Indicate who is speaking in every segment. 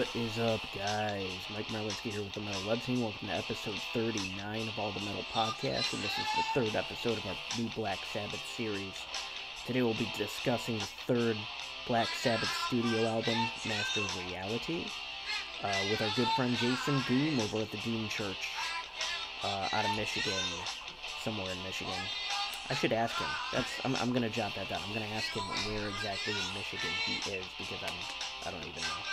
Speaker 1: What is up, guys? Mike Marlinski here with the Metal Web Team. Welcome to episode 39 of All the Metal Podcast, and this is the third episode of our new Black Sabbath series. Today we'll be discussing the third Black Sabbath studio album, Master of Reality, with our good friend Jason Doome over at the Doome Church out of Michigan, somewhere in Michigan. I should ask him. I'm gonna jot that down. I'm gonna ask him where exactly in Michigan he is because I don't even know.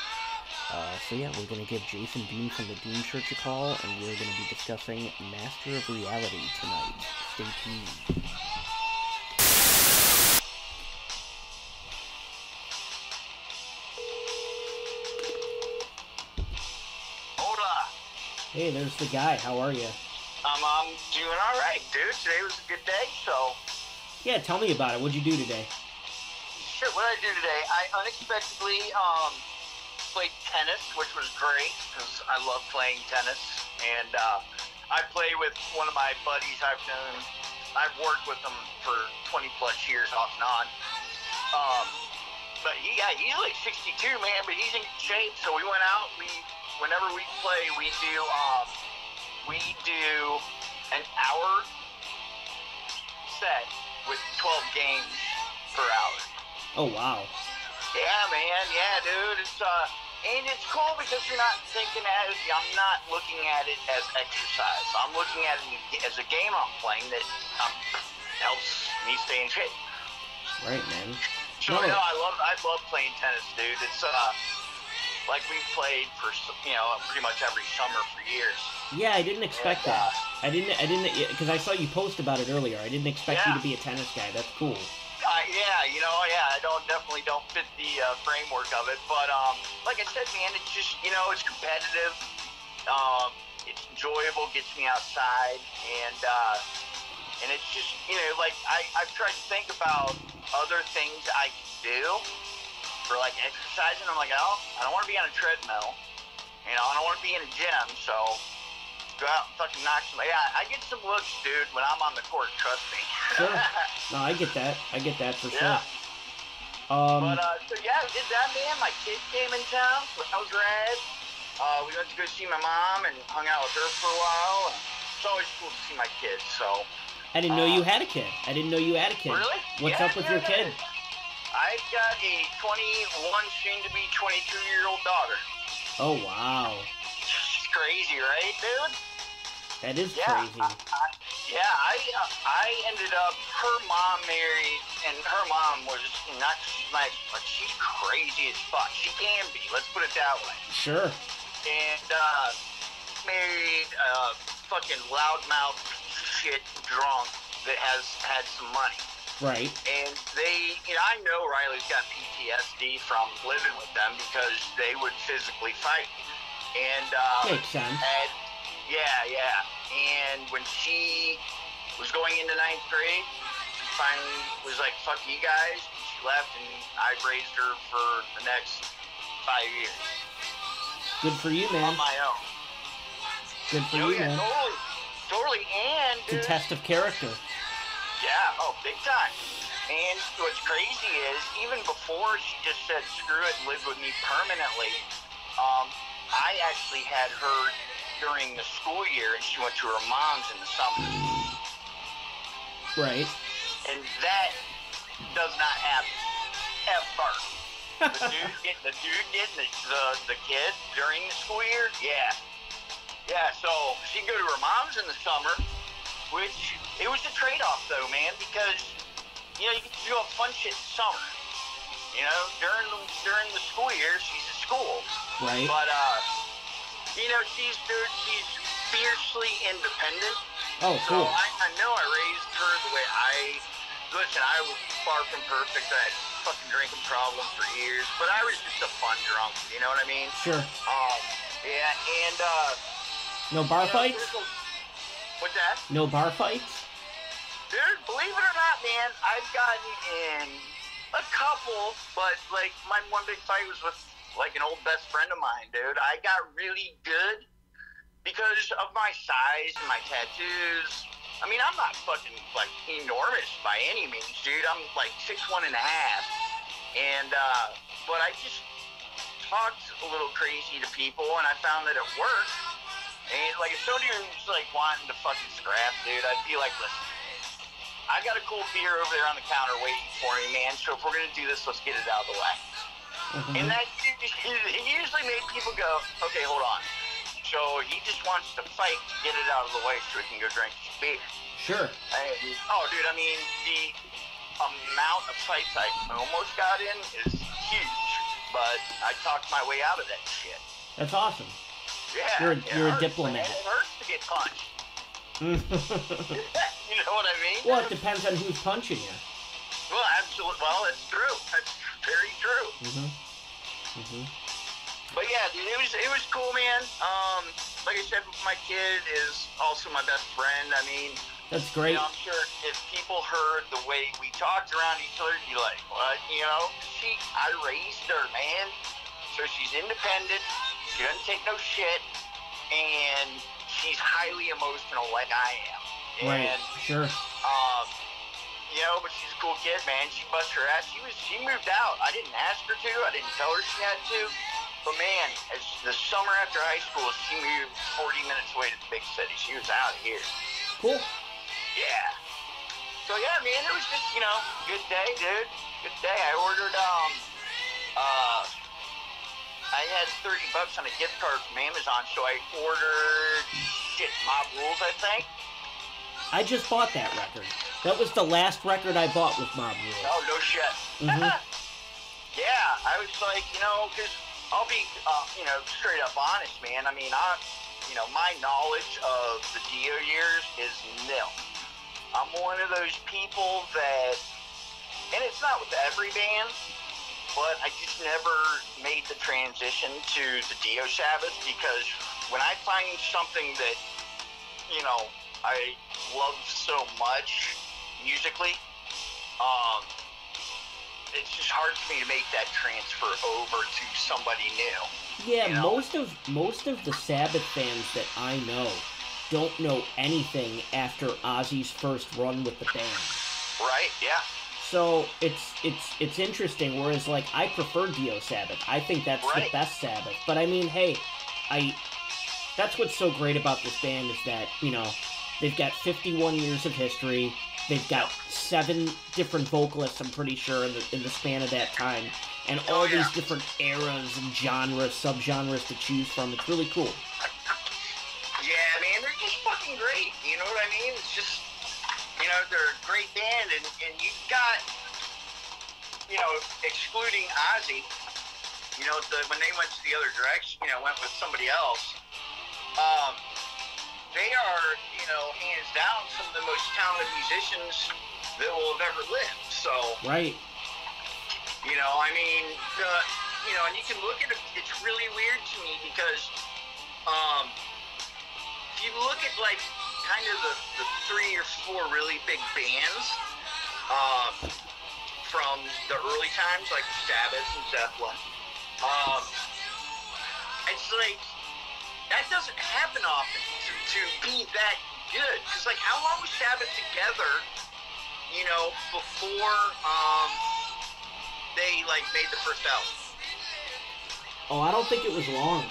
Speaker 1: So yeah, we're gonna give Jason Doome from the Doome Church a call, and we're gonna be discussing Master of Reality tonight. Stay tuned.
Speaker 2: Hola.
Speaker 1: Hey, there's the guy. How are you?
Speaker 2: I'm doing all right, dude. Today was a good day, so.
Speaker 1: Yeah, tell me about it. What'd you do today?
Speaker 2: Sure. What did I do today? I unexpectedly played tennis, which was great because I love playing tennis, and I play with one of my buddies I've worked with him for 20 plus years off and on. But he's like 62, man, but he's in good shape. So we went out. Whenever we play, we do an hour set with 12 games per hour.
Speaker 1: Oh, wow.
Speaker 2: Yeah, man. Yeah, dude. It's cool because you're not thinking I'm not looking at it as exercise. I'm looking at it as a game I'm playing that helps me stay in shape.
Speaker 1: Right, man.
Speaker 2: So, no, I love playing tennis, dude. It's, like we've played for, pretty much every summer for years.
Speaker 1: Yeah, I didn't expect that. I didn't, because I saw you post about it earlier. I didn't expect you to be a tennis guy. That's cool.
Speaker 2: I definitely don't fit the framework of it. But, like I said, man, it's just, it's competitive. It's enjoyable, gets me outside. And it's just, I've tried to think about other things I can do for, like, exercising. I'm like, oh, I don't want to be on a treadmill. I don't want to be in a gym, so go out and fucking knock some. Yeah, I get some looks, dude, when I'm on the court, trust me.
Speaker 1: Sure. No, I get that. I get that for sure.
Speaker 2: But, I did that, man. My kid came in town, so that was rad. We went to go see my mom and hung out with her for a while. And it's always cool to see my kids, so.
Speaker 1: I didn't know you had a kid.
Speaker 2: Really?
Speaker 1: What's up with your kid?
Speaker 2: I've got a 21, soon-to-be 22-year-old daughter.
Speaker 1: Oh, wow.
Speaker 2: It's crazy, right, dude?
Speaker 1: That is crazy.
Speaker 2: I ended up, her mom married, and her mom was not nice, but she's crazy as fuck. She can be, let's put it that way.
Speaker 1: Sure.
Speaker 2: And, married a fucking loudmouth shit drunk that has had some money.
Speaker 1: Right.
Speaker 2: And I know Riley's got PTSD from living with them because they would physically fight. And,
Speaker 1: makes sense.
Speaker 2: And when she was going into 9th grade, she finally was like, fuck you guys. She left, and I raised her for the next 5 years.
Speaker 1: Good for you, man.
Speaker 2: On my own.
Speaker 1: Good for you, man.
Speaker 2: Totally. And,
Speaker 1: it's a test of character.
Speaker 2: Yeah, big time. And what's crazy is, even before she just said screw it and live with me permanently, I actually had her during the school year, and she went to her mom's in the summer.
Speaker 1: Right.
Speaker 2: And that does not happen ever. The dude getting the kid during the school year, yeah. So she'd go to her mom's in the summer, which it was a trade-off though, man, because you get to do all fun shit in the summer. During the school year, she's at school.
Speaker 1: Right.
Speaker 2: But she's fiercely independent.
Speaker 1: Oh, cool.
Speaker 2: So I know I raised her the way I was far from perfect. I had a fucking drinking problem for years, but I was just a fun drunk. You know what I mean?
Speaker 1: Sure.
Speaker 2: And
Speaker 1: no bar fights?
Speaker 2: What's that?
Speaker 1: No bar fights?
Speaker 2: Dude, believe it or not, man, I've gotten in a couple, but, like, my one big fight was with, like, an old best friend of mine, dude. I got really good because of my size and my tattoos. I mean, I'm not fucking, like, enormous by any means, dude. I'm, like, 6'1.5". And, but I just talked a little crazy to people, and I found that it worked. And like if somebody was like wanting to fucking scrap, dude, I'd be like, listen, I got a cool beer over there on the counter waiting for me, man. So if we're gonna do this, let's get it out of the way. Mm-hmm. And that he usually made people go, okay, hold on. So he just wants to fight to get it out of the way so he can go drink his beer.
Speaker 1: Sure.
Speaker 2: Dude, I mean, the amount of fights I almost got in is huge, but I talked my way out of that shit.
Speaker 1: That's awesome.
Speaker 2: Yeah.
Speaker 1: You're a diplomat.
Speaker 2: It hurts to get punched. You know what I mean?
Speaker 1: Well, it depends on who's punching you.
Speaker 2: Well, absolutely. Well, it's true. That's very true. But yeah, dude, it was cool, man. Like I said, my kid is also my best friend. I mean,
Speaker 1: that's great.
Speaker 2: You know, I'm sure if people heard the way we talked around each other, you'd be like, what? You know, I raised her, man. So she's independent. She doesn't take no shit, and she's highly emotional like I am.
Speaker 1: Right.
Speaker 2: And,
Speaker 1: sure.
Speaker 2: You know, but she's a cool kid, man. She bust her ass. She moved out. I didn't ask her to. I didn't tell her she had to. But man, as the summer after high school, she moved 40 minutes away to the big city. She was out here.
Speaker 1: Cool.
Speaker 2: Yeah. So yeah, man, it was just, you know, good day, dude. Good day. I ordered, I had $30 on a gift card from Amazon, so I ordered, Mob Rules, I think.
Speaker 1: I just bought that record. That was the last record I bought with Mob Rules.
Speaker 2: Oh, no shit.
Speaker 1: Mm-hmm.
Speaker 2: Yeah, I was like, you know, because I'll be, you know, straight up honest, man. I mean, my knowledge of the Dio years is nil. I'm one of those people that, and it's not with every band, but I just never made the transition to the Dio Sabbath, because when I find something that, you know, I love so much musically, it's just hard for me to make that transfer over to somebody new.
Speaker 1: Yeah,
Speaker 2: you know?
Speaker 1: most of the Sabbath fans that I know don't know anything after Ozzy's first run with the band.
Speaker 2: Right, yeah.
Speaker 1: So it's interesting, whereas like I prefer Dio Sabbath. I think that's the best Sabbath. But I mean, hey, that's what's so great about this band is that, you know, they've got 51 years of history. They've got 7 different vocalists, I'm pretty sure, in the span of that time. And all these different eras and genres, subgenres to choose from. It's really cool.
Speaker 2: Yeah, man, they're just fucking great. You know what I mean? It's just, you know, they're a great band, and you've got, you know, excluding Ozzy, you know, when they went to the other direction, you know, went with somebody else, they are, you know, hands down some of the most talented musicians that will have ever lived. So,
Speaker 1: right.
Speaker 2: You know, I mean, you know, and you can look at it, it's really weird to me because, if you look at, like, kind of the 3 or 4 really big bands, from the early times, like Sabbath and Zeppelin, it's like, that doesn't happen often to be that good. Because, like, how long was Sabbath together, you know, before, they, like, made the first album?
Speaker 1: Oh, I don't think it was long.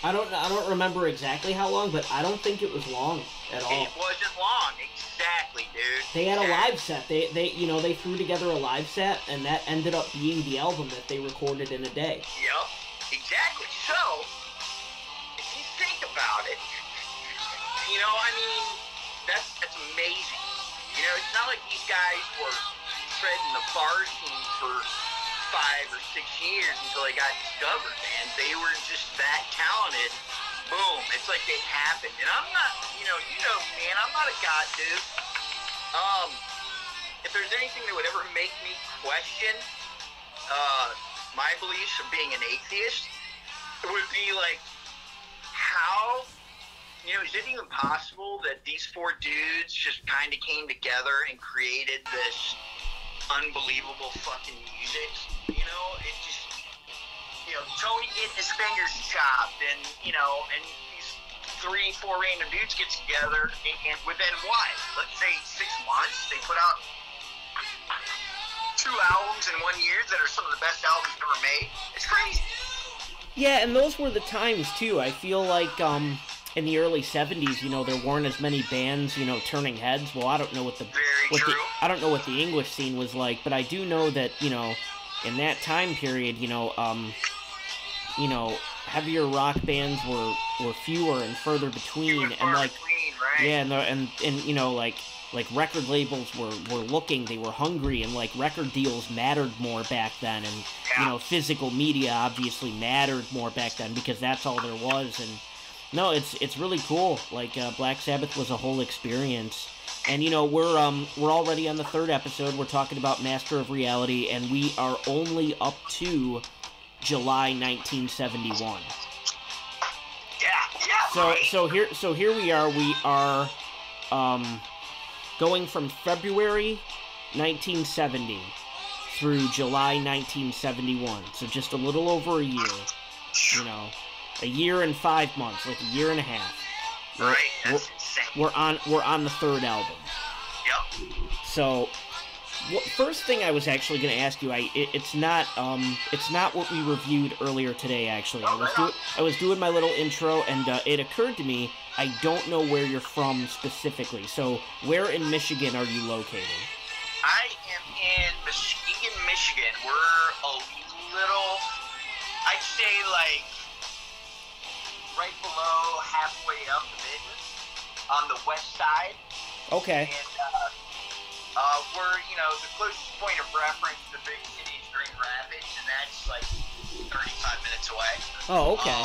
Speaker 1: I don't remember exactly how long, but I don't think it was long at all.
Speaker 2: It wasn't long, exactly, dude.
Speaker 1: They had a live set. They you know, they threw together a live set, and that ended up being the album that they recorded in a day.
Speaker 2: Yep, exactly. So, if you think about it, you know, I mean, that's amazing. You know, it's not like these guys were treading the bar scene for 5 or 6 years until they got discovered, man. They were just that talented. Boom. It's like they happened. And I'm not, you know, man, I'm not a god, dude. If there's anything that would ever make me question my beliefs of being an atheist, it would be like, how, you know, is it even possible that these 4 dudes just kind of came together and created this unbelievable fucking music? You know, it just, you know, Tony getting his fingers chopped, and, you know, and these 3-4 random dudes get together, and within what? Let's say 6 months, they put out 2 albums in 1 year that are some of the best albums ever made. It's crazy.
Speaker 1: Yeah, and those were the times too. I feel like in the early '70s, you know, there weren't as many bands, you know, turning heads. Well, I don't know what the I don't know what the English scene was like, but I do know that, you know, in that time period, you know, heavier rock bands were fewer and further between, and like,
Speaker 2: right?
Speaker 1: yeah, and you know, like record labels were looking, they were hungry, and like record deals mattered more back then, and you know, physical media obviously mattered more back then because that's all there was. And no, it's really cool. Like Black Sabbath was a whole experience. And you know, we're already on the 3rd episode. We're talking about Master of Reality, and we are only up to July 1971.
Speaker 2: Yeah.
Speaker 1: So here we are. We are going from February 1970 through July 1971. So just a little over a year. You know, a year and 5 months, like a year and a half.
Speaker 2: Right. That's insane.
Speaker 1: We're on the 3rd album.
Speaker 2: Yep.
Speaker 1: So, first thing I was actually going to ask you, it's not what we reviewed earlier today. Actually, I was doing my little intro, and it occurred to me I don't know where you're from specifically. So, where in Michigan are you located?
Speaker 2: I am in Muskegon, Michigan. We're a little, I'd say, like right below halfway up the Midlands on the west side.
Speaker 1: Okay.
Speaker 2: And we're, you know, the closest point of reference to the big city is Grand Rapids, and that's like 35 minutes away.
Speaker 1: Oh, okay.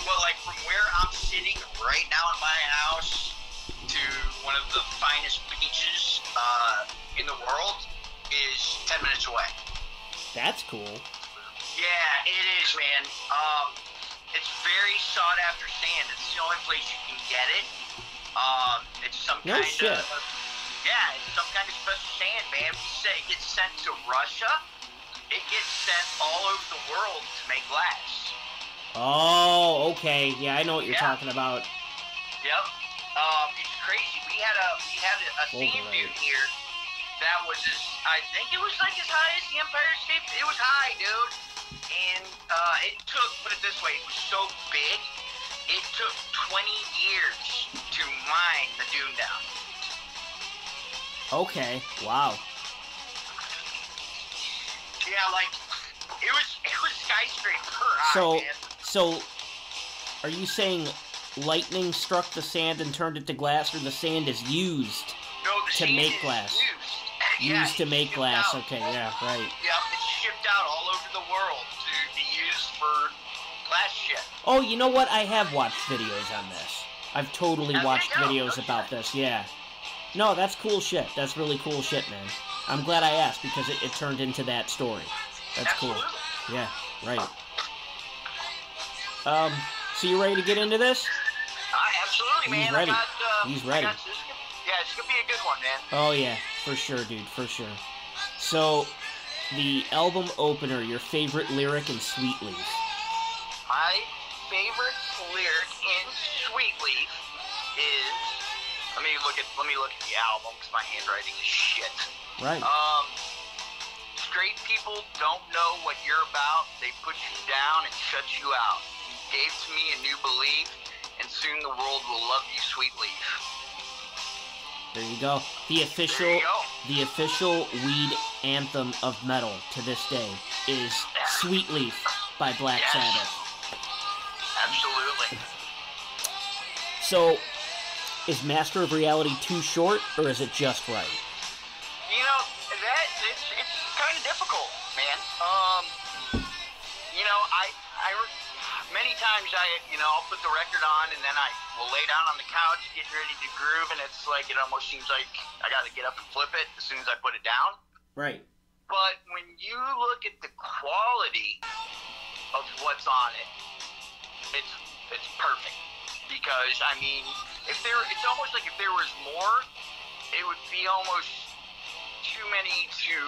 Speaker 2: Well, like from where I'm sitting right now in my house to one of the finest beaches in the world is 10 minutes away.
Speaker 1: That's cool.
Speaker 2: Yeah, it is, man. It's very sought after sand. It's the only place you can get it. It's some
Speaker 1: No
Speaker 2: kind
Speaker 1: shit.
Speaker 2: of it's some kind of special sand, man. We say it gets sent to Russia. It gets sent all over the world to make glass.
Speaker 1: Oh, okay. Yeah, I know what you're talking about.
Speaker 2: Yep. It's crazy. We had a sand dune here that was I think it was like as high as the Empire State. It was high, dude. And it took, put it this way, it was so big, it took 20 years to mine the dune down.
Speaker 1: Okay. Wow.
Speaker 2: Yeah, like it was skyscraper high, man.
Speaker 1: So, are you saying lightning struck the sand and turned it to glass, or the sand is used to make glass? Used to make glass. Okay, yeah, right.
Speaker 2: Yep, it's shipped out all over the world to be used for glass shit.
Speaker 1: Oh, you know what? I have watched videos on this. I've totally watched videos about this. Yeah. No, that's cool shit. That's really cool shit, man. I'm glad I asked because it turned into that story. That's
Speaker 2: Absolutely.
Speaker 1: Cool. Yeah, right. So you ready to get into this?
Speaker 2: Absolutely, man.
Speaker 1: He's ready.
Speaker 2: He's ready. It's gonna be a good one, man.
Speaker 1: Oh yeah, for sure, dude, for sure. So, the album opener, your favorite lyric in Sweet Leaf?
Speaker 2: My favorite lyric in Sweet Leaf is, let me look at the album because my handwriting is shit.
Speaker 1: Right.
Speaker 2: Straight people don't know what you're about. They put you down and shut you out. Gave to me a new belief, and soon the world will love you, Sweet Leaf.
Speaker 1: There you go. The official weed anthem of metal to this day is Sweet Leaf by Black Sabbath.
Speaker 2: Absolutely.
Speaker 1: So, is Master of Reality too short, or is it just right?
Speaker 2: You know, it's kind of difficult, man. You know, many times I'll put the record on and then I will lay down on the couch getting ready to groove, and it's like it almost seems like I got to get up and flip it as soon as I put it down.
Speaker 1: Right.
Speaker 2: But when you look at the quality of what's on it, it's perfect. Because I mean, it's almost like if there was more, it would be almost too many to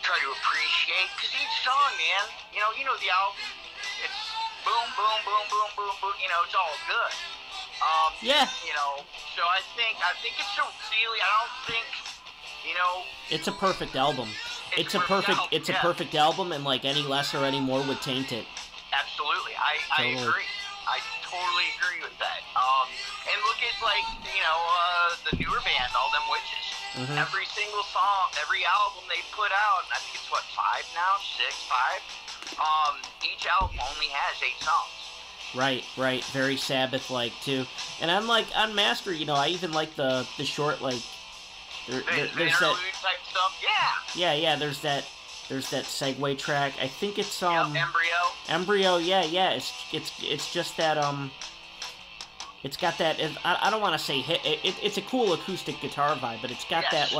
Speaker 2: try to appreciate. Because each song, man, you know the album, it's boom, boom, boom, boom, boom, boom. You know, it's all good.
Speaker 1: Yeah.
Speaker 2: You know, so I think it's a really, I don't think, you know.
Speaker 1: It's a perfect album. it's a perfect album, and like any less or any more would taint it.
Speaker 2: Absolutely, I agree. I totally agree with that. And look at the newer band, All Them Witches.
Speaker 1: Mm-hmm.
Speaker 2: Every single song, every album they put out, I think it's 5 now, 5. Each album only has 8 songs.
Speaker 1: Right. Very Sabbath-like too. And on Master, I even like the short
Speaker 2: the
Speaker 1: there's
Speaker 2: interlude type stuff.
Speaker 1: Yeah. There's that segue track. I think it's
Speaker 2: Embryo.
Speaker 1: Yeah. It's just that it's got that. I don't want to say hit. It's a cool acoustic guitar vibe, but it's got that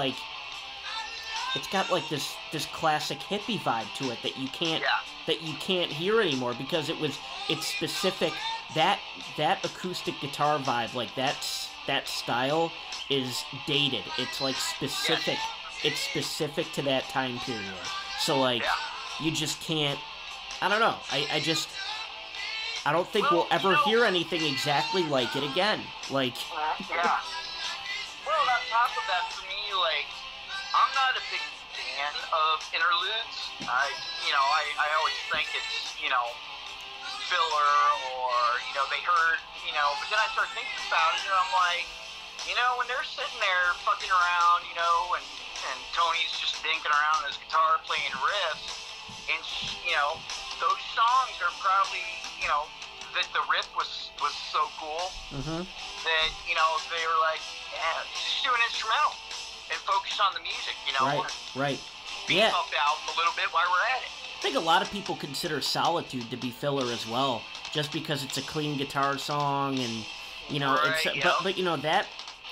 Speaker 1: it's got this classic hippie vibe to it that you can't hear anymore because it's specific. That acoustic guitar vibe, like that style is dated. It's like specific. It's specific to that time period. So you just can't. I don't know. I don't think we'll ever hear anything exactly like it again.
Speaker 2: Well, on top of that, for me, I'm not a big fan of interludes. I always think it's, filler or, they heard, but then I start thinking about it and I'm like, when they're sitting there fucking around, and Tony's just dinking around on his guitar playing riffs, and, those songs are probably, that the riff was so cool that, they were like, just do an instrumental and focus on the music,
Speaker 1: Right.
Speaker 2: Beef up the album a little bit while we're at it.
Speaker 1: I think a lot of people consider Solitude to be filler as well, just because it's a clean guitar song and,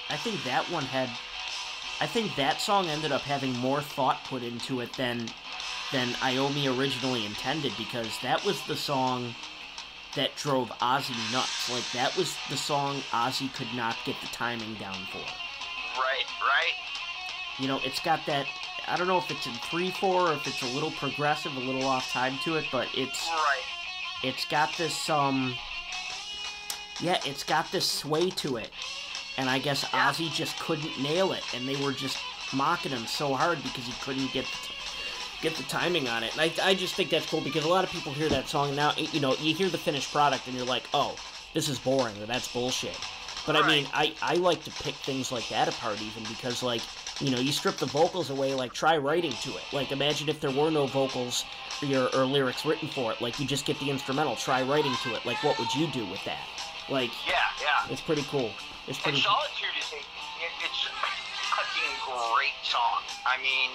Speaker 1: I think that song ended up having more thought put into it than Iommi originally intended, because that was the song that drove Ozzy nuts. Like, that was the song Ozzy could not get the timing down for.
Speaker 2: Right.
Speaker 1: It's got that, I don't know if it's in 3/4 or if it's a little progressive, a little off time to it, but it's got this, it's got this sway to it. And I guess Ozzy just couldn't nail it, and they were just mocking him so hard because he couldn't get the timing on it. And I just think that's cool, because a lot of people hear that song now, you hear the finished product and you're like, oh, this is boring, or that's bullshit. But I mean, I like to pick things like that apart even, because you strip the vocals away, try writing to it. Imagine if there were no vocals or lyrics written for it, you just get the instrumental, try writing to it. What would you do with that? It's pretty cool.
Speaker 2: Solitude is it's a fucking great song. I mean,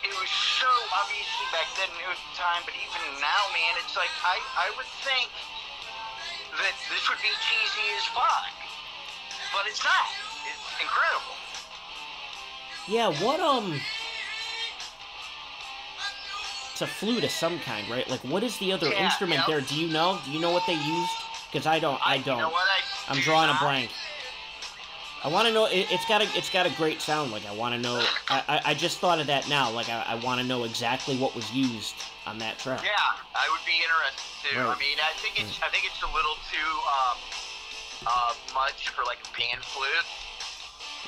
Speaker 2: it was so obviously back then new at the time, but even now, man, it's like I would think that this would be cheesy as fuck, but it's not. It's incredible.
Speaker 1: Yeah, it's a flute of some kind, right? What is the other instrument there? Do you know? Do you know what they used? Because I don't.
Speaker 2: You know what?
Speaker 1: I'm drawing a blank. I want to know. It's got a great sound. I want to know. I just thought of that now. I want to know exactly what was used on that track.
Speaker 2: Yeah, I would be interested too.
Speaker 1: Right.
Speaker 2: I mean, I think it's a little too much for a pan flute.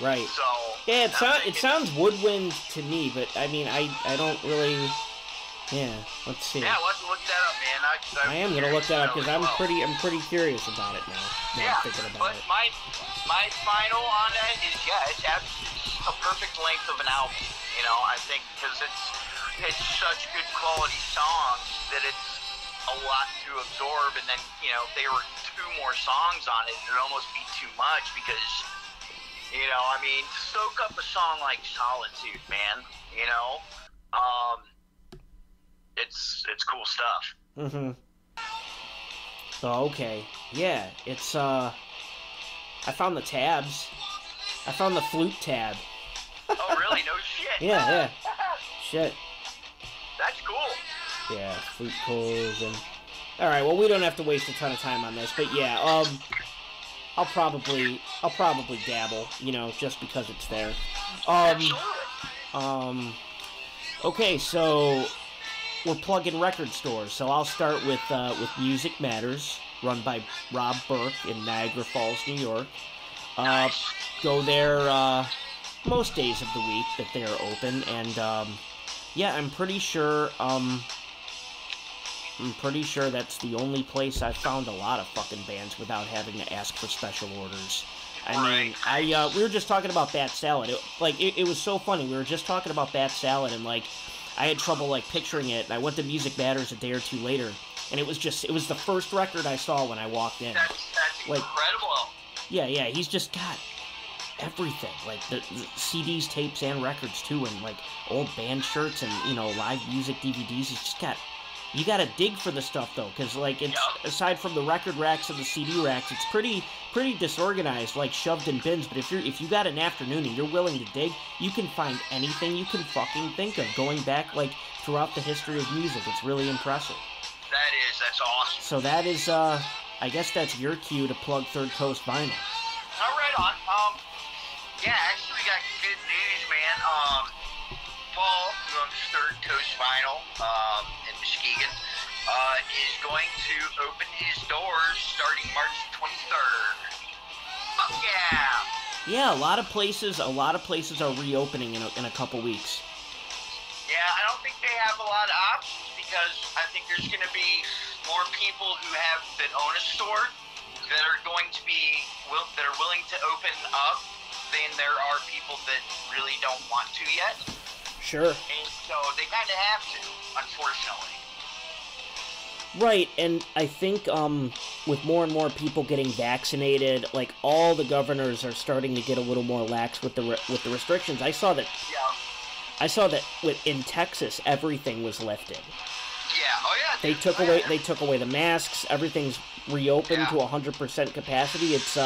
Speaker 1: Right.
Speaker 2: So
Speaker 1: yeah, it sounds woodwind to me, but I mean, I don't really. Yeah, let's see.
Speaker 2: Yeah, let's look that up, man.
Speaker 1: I am gonna look that up because I'm pretty curious about it now.
Speaker 2: Yeah,
Speaker 1: thinking about
Speaker 2: but
Speaker 1: it.
Speaker 2: my final on that is it's a perfect length of an album. I think because it's such good quality songs that it's a lot to absorb, and then if there were 2 more songs on it, it'd almost be too much because I mean, soak up a song like Solitude, man. It's cool stuff.
Speaker 1: Mm-hmm. Oh, okay. Yeah, it's, I found the tabs. I found the flute tab.
Speaker 2: Oh, really? No shit?
Speaker 1: Yeah. Shit.
Speaker 2: That's cool.
Speaker 1: Yeah, flute pulls and... Alright, well, we don't have to waste a ton of time on this, but yeah, I'll probably dabble, just because it's there. Okay, so... We're plugging record stores, so I'll start with Music Matters, run by Rob Burke in Niagara Falls, New York.
Speaker 2: Nice.
Speaker 1: Go there most days of the week that they are open, and yeah, I'm pretty sure that's the only place I've found a lot of fucking bands without having to ask for special orders. I mean, we were just talking about Bat Salad. It was so funny. We were just talking about Bat Salad, and like, I had trouble like picturing it. And I went to Music Matters a day or two later, and it was the first record I saw when I walked in.
Speaker 2: That's
Speaker 1: like,
Speaker 2: incredible.
Speaker 1: Yeah, he's just got everything, like the CDs, tapes, and records too, and like old band shirts and, you know, live music DVDs. He's just got. You gotta dig for the stuff though, because like it's aside from the record racks and the CD racks, it's pretty disorganized, like shoved in bins. But if you got an afternoon and you're willing to dig, you can find anything you can fucking think of, going back like throughout the history of music. It's really impressive.
Speaker 2: That's awesome.
Speaker 1: So that is, I guess that's your cue to plug Third Coast Vinyl.
Speaker 2: All right, on. Yeah, actually we got good news, man. Paul, who owns Third Coast Vinyl in Muskegon, is going to open his doors starting March 23rd. Fuck yeah!
Speaker 1: Yeah, a lot of places are reopening in a couple weeks.
Speaker 2: Yeah, I don't think they have a lot of options because I think there's going to be more people that own a store that are going to be that are willing to open up than there are people that really don't want to yet.
Speaker 1: Sure.
Speaker 2: And so they kind of have to, unfortunately.
Speaker 1: Right, and I think with more and more people getting vaccinated, like all the governors are starting to get a little more lax with the restrictions. I saw that.
Speaker 2: Yeah.
Speaker 1: I saw that in Texas, everything was lifted.
Speaker 2: Yeah. Oh yeah.
Speaker 1: They took away the masks. Everything's reopened to 100% capacity. It's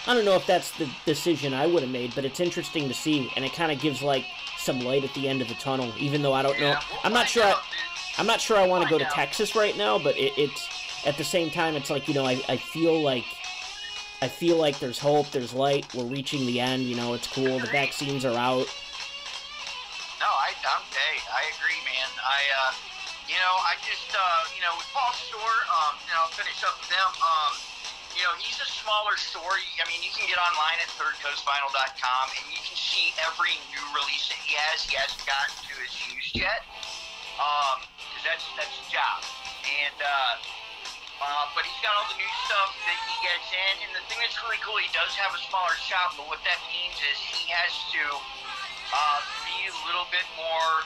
Speaker 1: I don't know if that's the decision I would have made, but it's interesting to see, and it kind of gives like some light at the end of the tunnel. Even though I don't know, I'm not sure I want to go to Texas right now, but it's at the same time, it's like, you know, I feel like there's hope, there's light. We're reaching the end. You know, it's cool. The vaccines are out.
Speaker 2: No, I agree, man. I just with Paul's store, I'll finish up with them. He's a smaller store. I mean, you can get online at thirdcoastvinyl.com, and you can see every new release that he has. He hasn't gotten to his used yet, because that's his job. And but he's got all the new stuff that he gets in. And the thing that's really cool, he does have a smaller shop, but what that means is he has to be a little bit more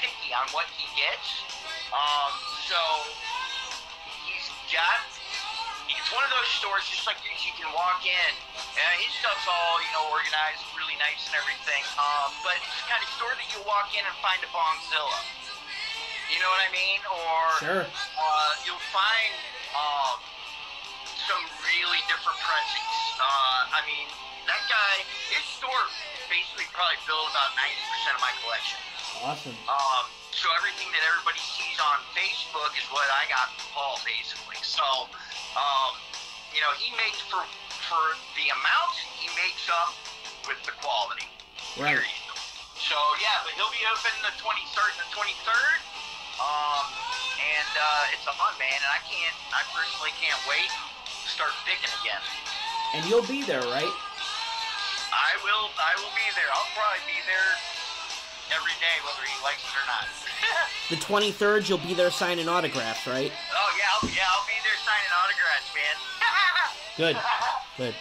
Speaker 2: picky on what he gets. So it's one of those stores just like this, you can walk in and his stuff's all, organized really nice and everything, but it's the kind of store that you'll walk in and find a Bongzilla, you know what I mean? Or
Speaker 1: sure.
Speaker 2: You'll find some really different presses. I mean, that guy, his store basically probably filled about 90% of my collection.
Speaker 1: Awesome.
Speaker 2: So everything that everybody sees on Facebook is what I got from Paul, basically. So, he makes for the amount he makes up with the quality.
Speaker 1: Right.
Speaker 2: Period. So yeah, but he'll be open the 23rd and the 23rd. It's a fun, man, and I personally can't wait to start digging again.
Speaker 1: And you'll be there, right?
Speaker 2: I will be there. I'll probably be there every day, whether he likes it or not.
Speaker 1: The 23rd, you'll be there signing autographs, right?
Speaker 2: Oh, I'll be there signing autographs, man.
Speaker 1: Good.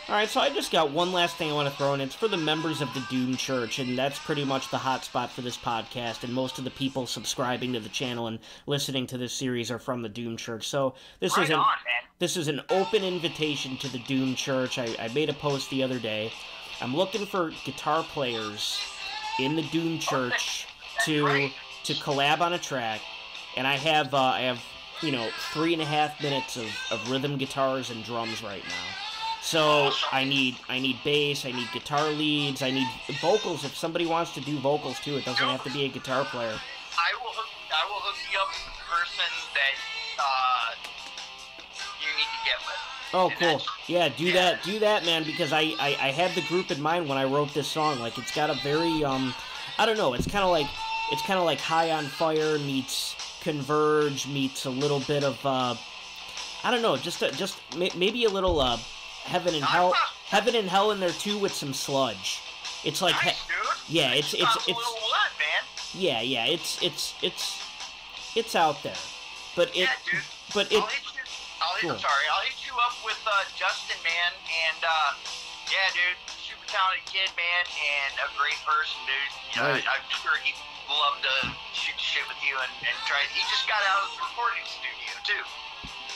Speaker 1: Alright, so I just got one last thing I want to throw in. It's for the members of the Doome Church, and that's pretty much the hot spot for this podcast, and most of the people subscribing to the channel and listening to this series are from the Doome Church. So this is an open invitation to the Doome Church. I made a post the other day. I'm looking for guitar players in the Doome Church to collab on a track, and I have 3.5 minutes of rhythm guitars and drums right now. So I need bass, I need guitar leads, I need vocals. If somebody wants to do vocals too, it doesn't have to be a guitar player.
Speaker 2: I will hook you up with the person that you need to get with.
Speaker 1: Oh, cool. Yeah, do that, man, because I had the group in mind when I wrote this song. Like, it's got a very I don't know, it's kind of like High on Fire meets Converge meets a little bit of I don't know, just maybe a little Heaven and Hell. Heaven and Hell in there too with some sludge. It's like
Speaker 2: nice, dude.
Speaker 1: yeah, it's
Speaker 2: a little wood, man.
Speaker 1: yeah, it's out there, but it
Speaker 2: yeah, dude.
Speaker 1: but it.
Speaker 2: I'll hit you up with Justin, man, and yeah, dude, super talented kid, man, and a great person, dude. You know,
Speaker 1: right.
Speaker 2: I'm sure he'd love to shoot shit with you and try. He just got out of the recording studio too.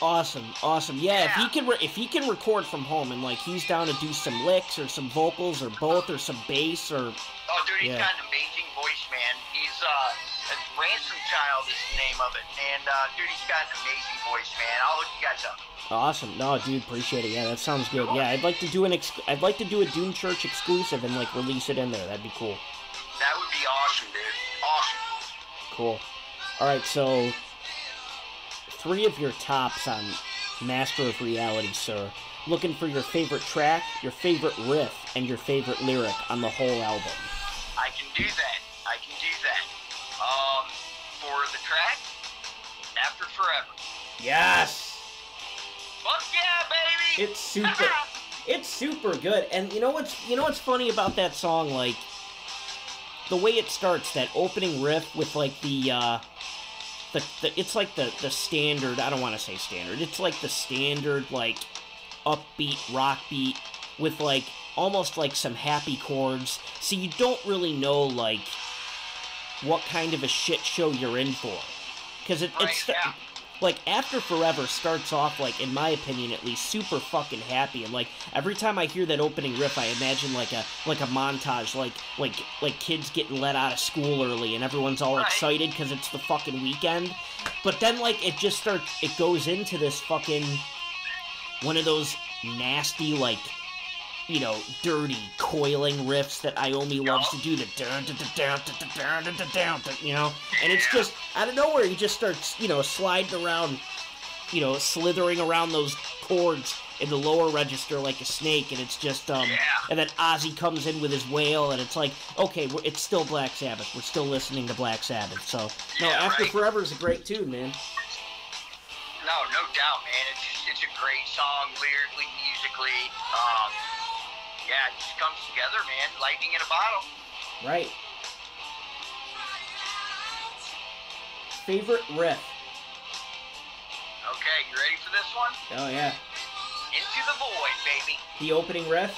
Speaker 1: Awesome. Yeah, if he can record from home and like he's down to do some licks or some vocals or both or some bass or.
Speaker 2: Oh, dude, he's got an amazing voice, man. He's Ransom Child is the name of it, and dude, he's got an amazing voice, man. I'll look you guys up.
Speaker 1: Awesome. No, dude, appreciate it. Yeah, that sounds good. Yeah, I'd like to do a Doom Church exclusive and like release it in there. That'd be cool.
Speaker 2: That would be awesome, dude. Awesome.
Speaker 1: Cool. All right, so 3 of your tops on Master of Reality, sir. Looking for your favorite track, your favorite riff, and your favorite lyric on the whole album.
Speaker 2: I can do that. For the track, After Forever.
Speaker 1: Yes!
Speaker 2: Fuck yeah, baby!
Speaker 1: It's super good. And you know what's funny about that song, like the way it starts, that opening riff with like the it's like the standard, I don't want to say standard. It's like the standard like upbeat rock beat with like almost like some happy chords. So you don't really know like what kind of a shit show you're in for. Because like After Forever starts off, like, in my opinion at least, super fucking happy, and like every time I hear that opening riff I imagine like a montage, like kids getting let out of school early and everyone's all excited because it's the fucking weekend. But then like it goes into this fucking one of those nasty, like, you know, dirty, coiling riffs that Iommi loves to do, the down, you know? And it's just, out of nowhere, he just starts, you know, sliding around, you know, slithering around those chords in the lower register like a snake, and it's just, and then Ozzy comes in with his wail, and it's like, okay, it's still Black Sabbath. We're still listening to Black Sabbath, so, no, After Forever is a great tune, man.
Speaker 2: No doubt, man. It's a great song, lyrically, musically. Yeah, it just comes together, man. Lightning in a bottle.
Speaker 1: Right. Favorite riff?
Speaker 2: Okay, you ready for this one?
Speaker 1: Oh, yeah.
Speaker 2: Into the Void, baby.
Speaker 1: The opening riff?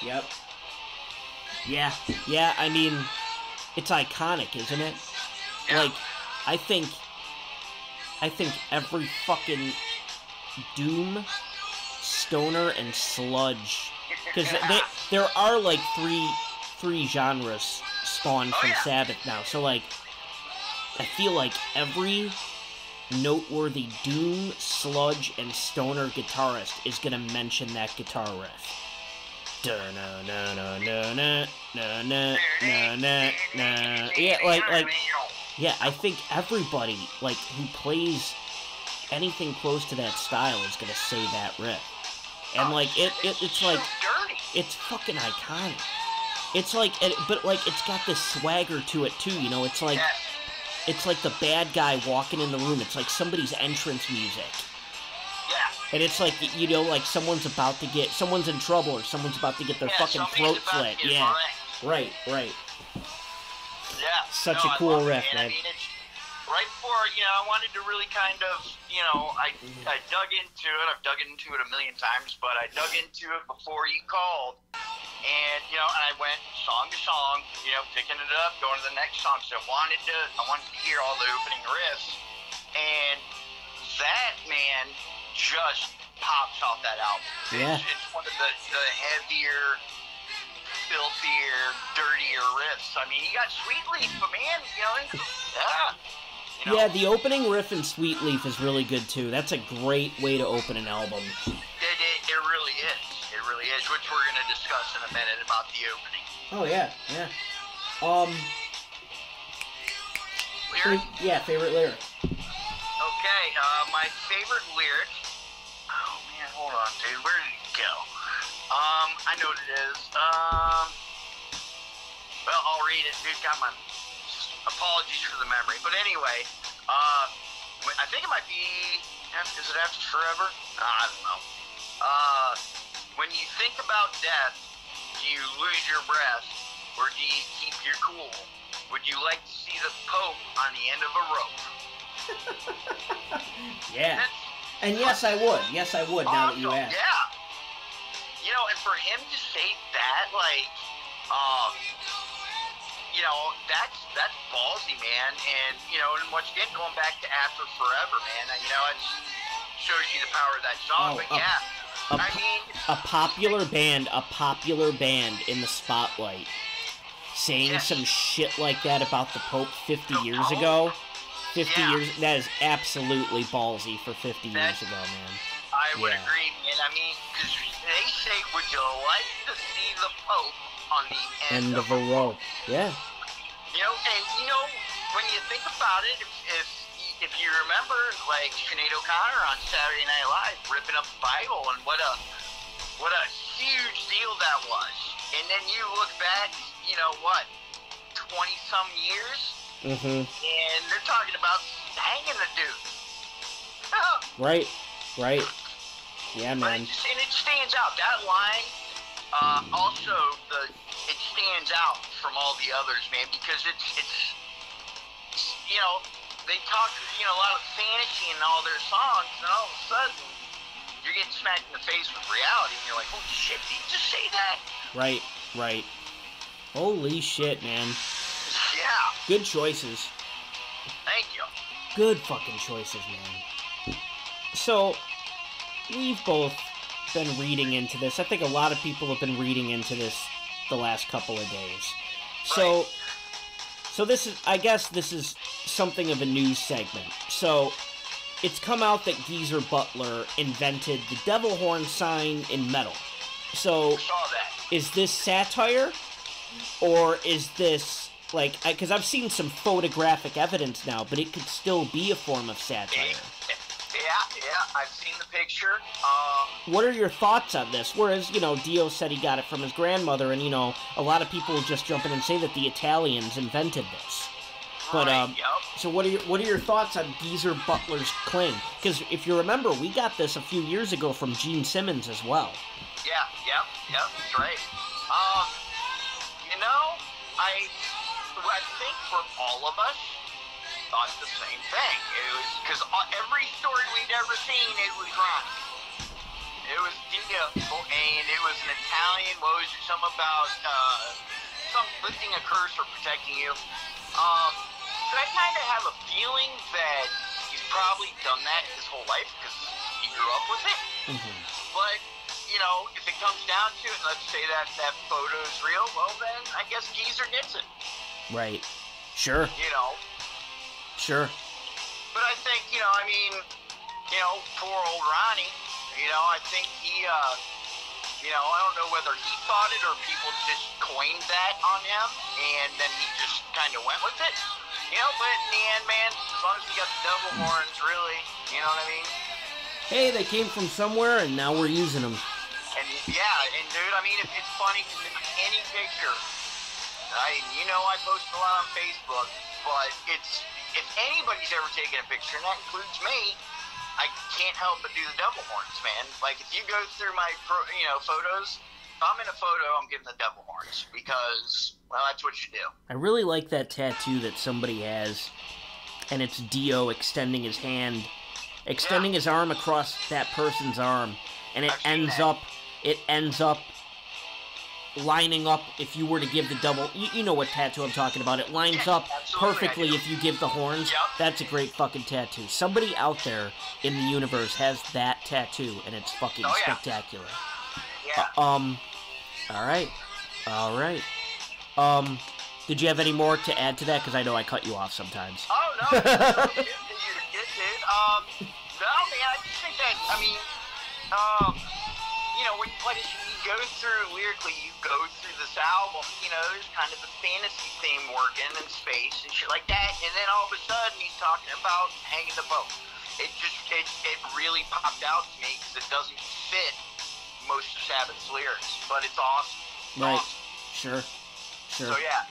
Speaker 2: Yep.
Speaker 1: Yeah, I mean, it's iconic, isn't it?
Speaker 2: Yeah.
Speaker 1: Like, I think every fucking Doom, stoner, and sludge, because there are like three genres spawned from Sabbath now, so like I feel like every noteworthy Doom, sludge, and stoner guitarist is gonna mention that guitar riff. Yeah, I think everybody like who plays anything close to that style is gonna say that riff. And like it's like it's fucking iconic. It's like, but like it's got this swagger to it too, you know. It's like the bad guy walking in the room. It's like somebody's entrance music. Yeah. And it's like, you know, like someone's in trouble or someone's about to get their fucking throat slit. Yeah. Right.
Speaker 2: Yeah.
Speaker 1: Such a cool riff, man.
Speaker 2: I mean, it's right before, you know, I wanted to really kind of, you know, I dug into it. I've dug into it a million times, but I dug into it before you called. And, you know, and I went song to song, you know, picking it up, going to the next song. So I wanted to hear all the opening riffs. And that, man, just pops off that album.
Speaker 1: Yeah.
Speaker 2: It's one of the heavier, filthier, dirtier riffs. I mean, you got Sweet Leaf, but man, you know,
Speaker 1: yeah, the opening riff in Sweet Leaf is really good too. That's a great way to open an album.
Speaker 2: It really is. It really is, which we're going to discuss in a minute about the opening.
Speaker 1: Oh, yeah.
Speaker 2: Lyric?
Speaker 1: Favorite lyric.
Speaker 2: Okay, my favorite lyric. Oh, man, hold on, dude. Where did it go? I know what it is. Well, I'll read it, dude. Got my apologies for the memory. But anyway, I think it might be, is it After Forever? I don't know. when you think about death, do you lose your breath, or do you keep your cool? Would you like to see the Pope on the end of a rope?
Speaker 1: Yeah. And yes, I would. Yes, I would, now that you ask.
Speaker 2: Yeah. You know, and for him to say that, like, you know, that's ballsy, man. And, you know, and once again, going back to After Forever, man, you know, it shows you the power of that song. But yeah, I mean,
Speaker 1: a popular band in the spotlight saying some shit like that about the Pope 50 years ago. 50 years, that is absolutely ballsy for 50 years ago, man.
Speaker 2: I would agree, man. I mean, because they say, would you like to see the Pope on the end of a rope?
Speaker 1: Yeah.
Speaker 2: You know, and you know, when you think about it, if you remember, like, Sinead O'Connor on Saturday Night Live ripping up the Bible, and what a huge deal that was. And then you look back, you know, what, 20-some years?
Speaker 1: Mm-hmm.
Speaker 2: And they're talking about hanging the dude.
Speaker 1: Right. Yeah, man.
Speaker 2: And it stands out. That line, also, it stands out from all the others, man, because it's you know, they talk, you know, a lot of fantasy in all their songs, and all of a sudden, you're getting smacked in the face with reality, and you're like, holy shit, did you just say that?
Speaker 1: Right. Holy shit, man.
Speaker 2: Yeah.
Speaker 1: Good choices.
Speaker 2: Thank you.
Speaker 1: Good fucking choices, man. So, we've both been reading into this. I think a lot of people have been reading into this the last couple of days. So this is, I guess this is something of a news segment. So, it's come out that Geezer Butler invented the devil horn sign in metal. So,
Speaker 2: I saw that.
Speaker 1: Is this satire? Or is this, like, because I've seen some photographic evidence now, but it could still be a form of satire.
Speaker 2: Yeah, I've seen the picture.
Speaker 1: What are your thoughts on this? Whereas, you know, Dio said he got it from his grandmother, and, you know, a lot of people just jump in and say that the Italians invented this. But, so what are your thoughts on Geezer Butler's claim? Because if you remember, we got this a few years ago from Gene Simmons as well.
Speaker 2: Yeah, that's right. You know, I think for all of us, thought the same thing. It was because every story we'd ever seen, it was wrong. It was Dio, and it was an Italian. What was it? Something about some lifting a curse or protecting you. So I kind of have a feeling that he's probably done that his whole life because he grew up with it.
Speaker 1: Mm-hmm.
Speaker 2: But you know, if it comes down to it, and let's say that photo is real, well then I guess Geezer gets it.
Speaker 1: Right. Sure.
Speaker 2: You know.
Speaker 1: Sure.
Speaker 2: But I think, you know, I mean, you know, poor old Ronnie, you know, I think he, you know, I don't know whether he thought it or people just coined that on him, and then he just kind of went with it. You know, but in the end, man, as long as we got the devil horns, really, you know what I mean?
Speaker 1: Hey, they came from somewhere, and now we're using them.
Speaker 2: And, yeah, and dude, I mean, it's funny, because any picture, you know I post a lot on Facebook, but it's, if anybody's ever taken a picture, and that includes me, I can't help but do the devil horns, man. Like, if you go through my, photos, if I'm in a photo, I'm giving the devil horns, because, well, that's what you do.
Speaker 1: I really like that tattoo that somebody has, and it's Dio extending his hand, extending his arm across that person's arm, and it ends up lining up if you were to give the double... You know what tattoo I'm talking about. It lines up perfectly if you give the horns.
Speaker 2: Yep.
Speaker 1: That's a great fucking tattoo. Somebody out there in the universe has that tattoo, and it's fucking spectacular.
Speaker 2: Yeah.
Speaker 1: Alright. Did you have any more to add to that? Because I know I cut you off sometimes.
Speaker 2: Oh, no. You did. No, man, I just think that, I mean, you know, when you go through, lyrically, you go through this album, you know, there's kind of a fantasy theme working in space and shit like that, and then all of a sudden he's talking about hanging the boat. It really popped out to me because it doesn't fit most of Sabbath's lyrics, but it's awesome.
Speaker 1: Right.
Speaker 2: Awesome.
Speaker 1: Sure.
Speaker 2: So, yeah.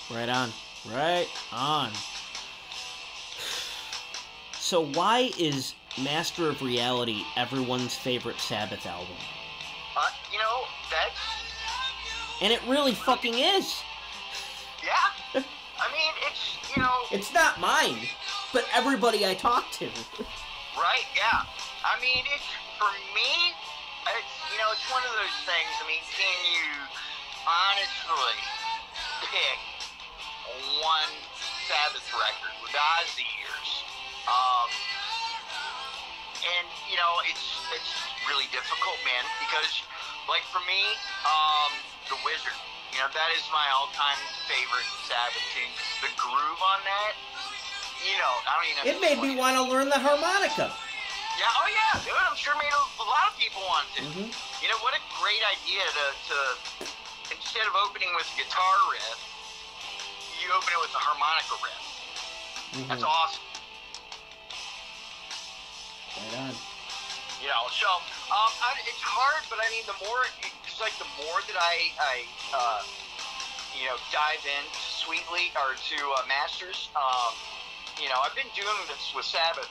Speaker 1: Right on. So why is Master of Reality everyone's favorite Sabbath album?
Speaker 2: That's...
Speaker 1: And it really fucking is.
Speaker 2: Yeah. I mean, it's, you know...
Speaker 1: It's not mine, but everybody I talk to.
Speaker 2: Right, yeah. I mean, it's, for me, it's, you know, it's one of those things. I mean, can you honestly pick one Sabbath record with Ozzy years? And, you know, it's really difficult, man, because, like, for me, The Wizard, you know, that is my all-time favorite Sabbath tune. The groove on that, you know, I don't even know.
Speaker 1: It made me want to learn the harmonica.
Speaker 2: Yeah, oh yeah, dude, I'm sure made a lot of people want to.
Speaker 1: Mm-hmm.
Speaker 2: You know, what a great idea to instead of opening with a guitar riff, you open it with a harmonica riff. Mm-hmm. That's awesome.
Speaker 1: Right on.
Speaker 2: You know, so it's hard, but I mean, the more that I you know, dive in sweetly or to Masters, you know, I've been doing this with Sabbath,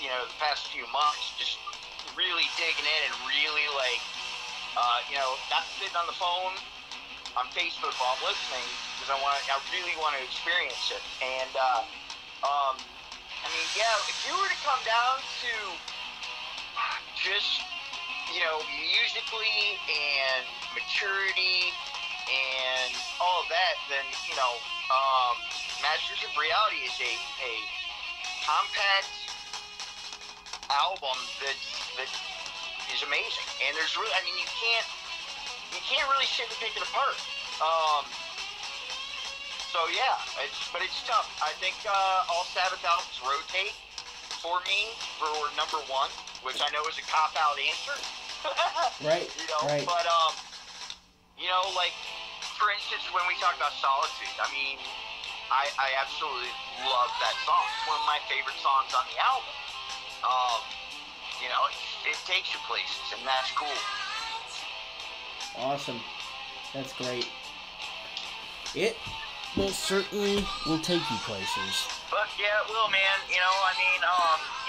Speaker 2: you know, the past few months, just really digging in and really like, you know, not sitting on the phone on Facebook while I'm listening, because I really want to experience it. And I mean, yeah, if you were to come down to just, you know, musically and maturity and all of that, then, you know, Masters of Reality is a compact album that is amazing. And there's really, I mean, you can't really sit and pick it apart. So yeah, it's tough. I think all Sabbath albums rotate for me for number one, which I know is a cop-out answer.
Speaker 1: Right.
Speaker 2: You know,
Speaker 1: right.
Speaker 2: But you know, like for instance, when we talk about Solitude, I mean, I absolutely love that song. It's one of my favorite songs on the album. You know, it takes you places, and that's cool.
Speaker 1: Awesome. That's great. It most certainly will take you places.
Speaker 2: But yeah, it will, man. You know, I mean,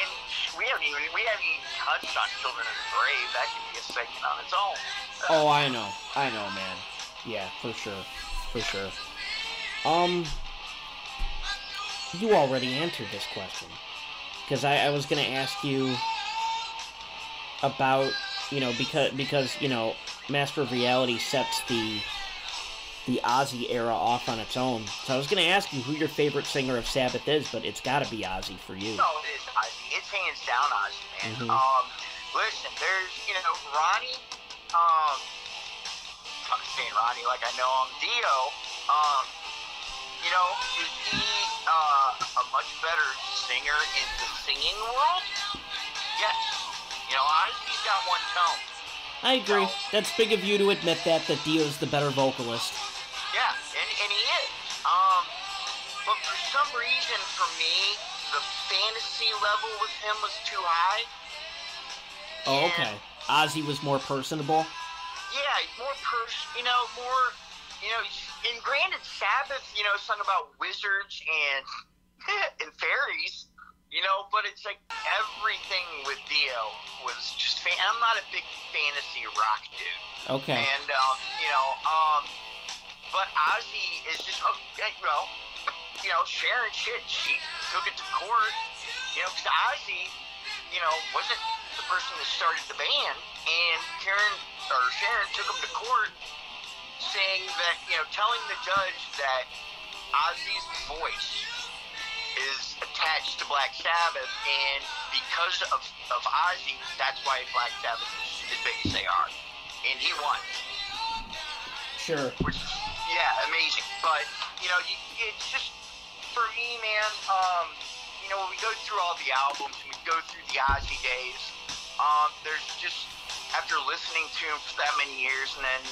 Speaker 2: and we haven't even touched on Children of the Grave. That could be a segment on its own.
Speaker 1: Oh, I know, man. Yeah, for sure. You already answered this question, because I was gonna ask you about, you know, because you know, Master of Reality sets the Ozzy era off on its own. So I was going to ask you who your favorite singer of Sabbath is, but it's got to be Ozzy for you.
Speaker 2: No, it is Ozzy. It's hands down Ozzy, man.
Speaker 1: Mm-hmm.
Speaker 2: Listen, there's, you know, Ronnie, I'm saying Ronnie like I know him, Dio, you know, is he a much better singer in the singing world? Yes. You know, Ozzy's got one tone.
Speaker 1: I agree. So, that's big of you to admit that Dio's the better vocalist.
Speaker 2: Yeah, and he is. But for some reason, for me, the fantasy level with him was too high.
Speaker 1: Oh, okay. Ozzy was more personable?
Speaker 2: Yeah, more you know, more, you know, and granted, Sabbath, you know, sung about wizards and and fairies, you know, but it's like everything with Dio was just I'm not a big fantasy rock dude.
Speaker 1: Okay.
Speaker 2: And, you know, but Ozzy is just, well, you know, Sharon, she took it to court, you know, because Ozzy, you know, wasn't the person that started the band, and Sharon took him to court saying that, you know, telling the judge that Ozzy's voice is attached to Black Sabbath, and because of Ozzy, that's why Black Sabbath is as big as they are. And he won.
Speaker 1: Sure.
Speaker 2: Which is, yeah, amazing. But, you know, it's just, for me, man, you know, when we go through all the albums, and we go through the Ozzy days, there's just, after listening to him for that many years, and then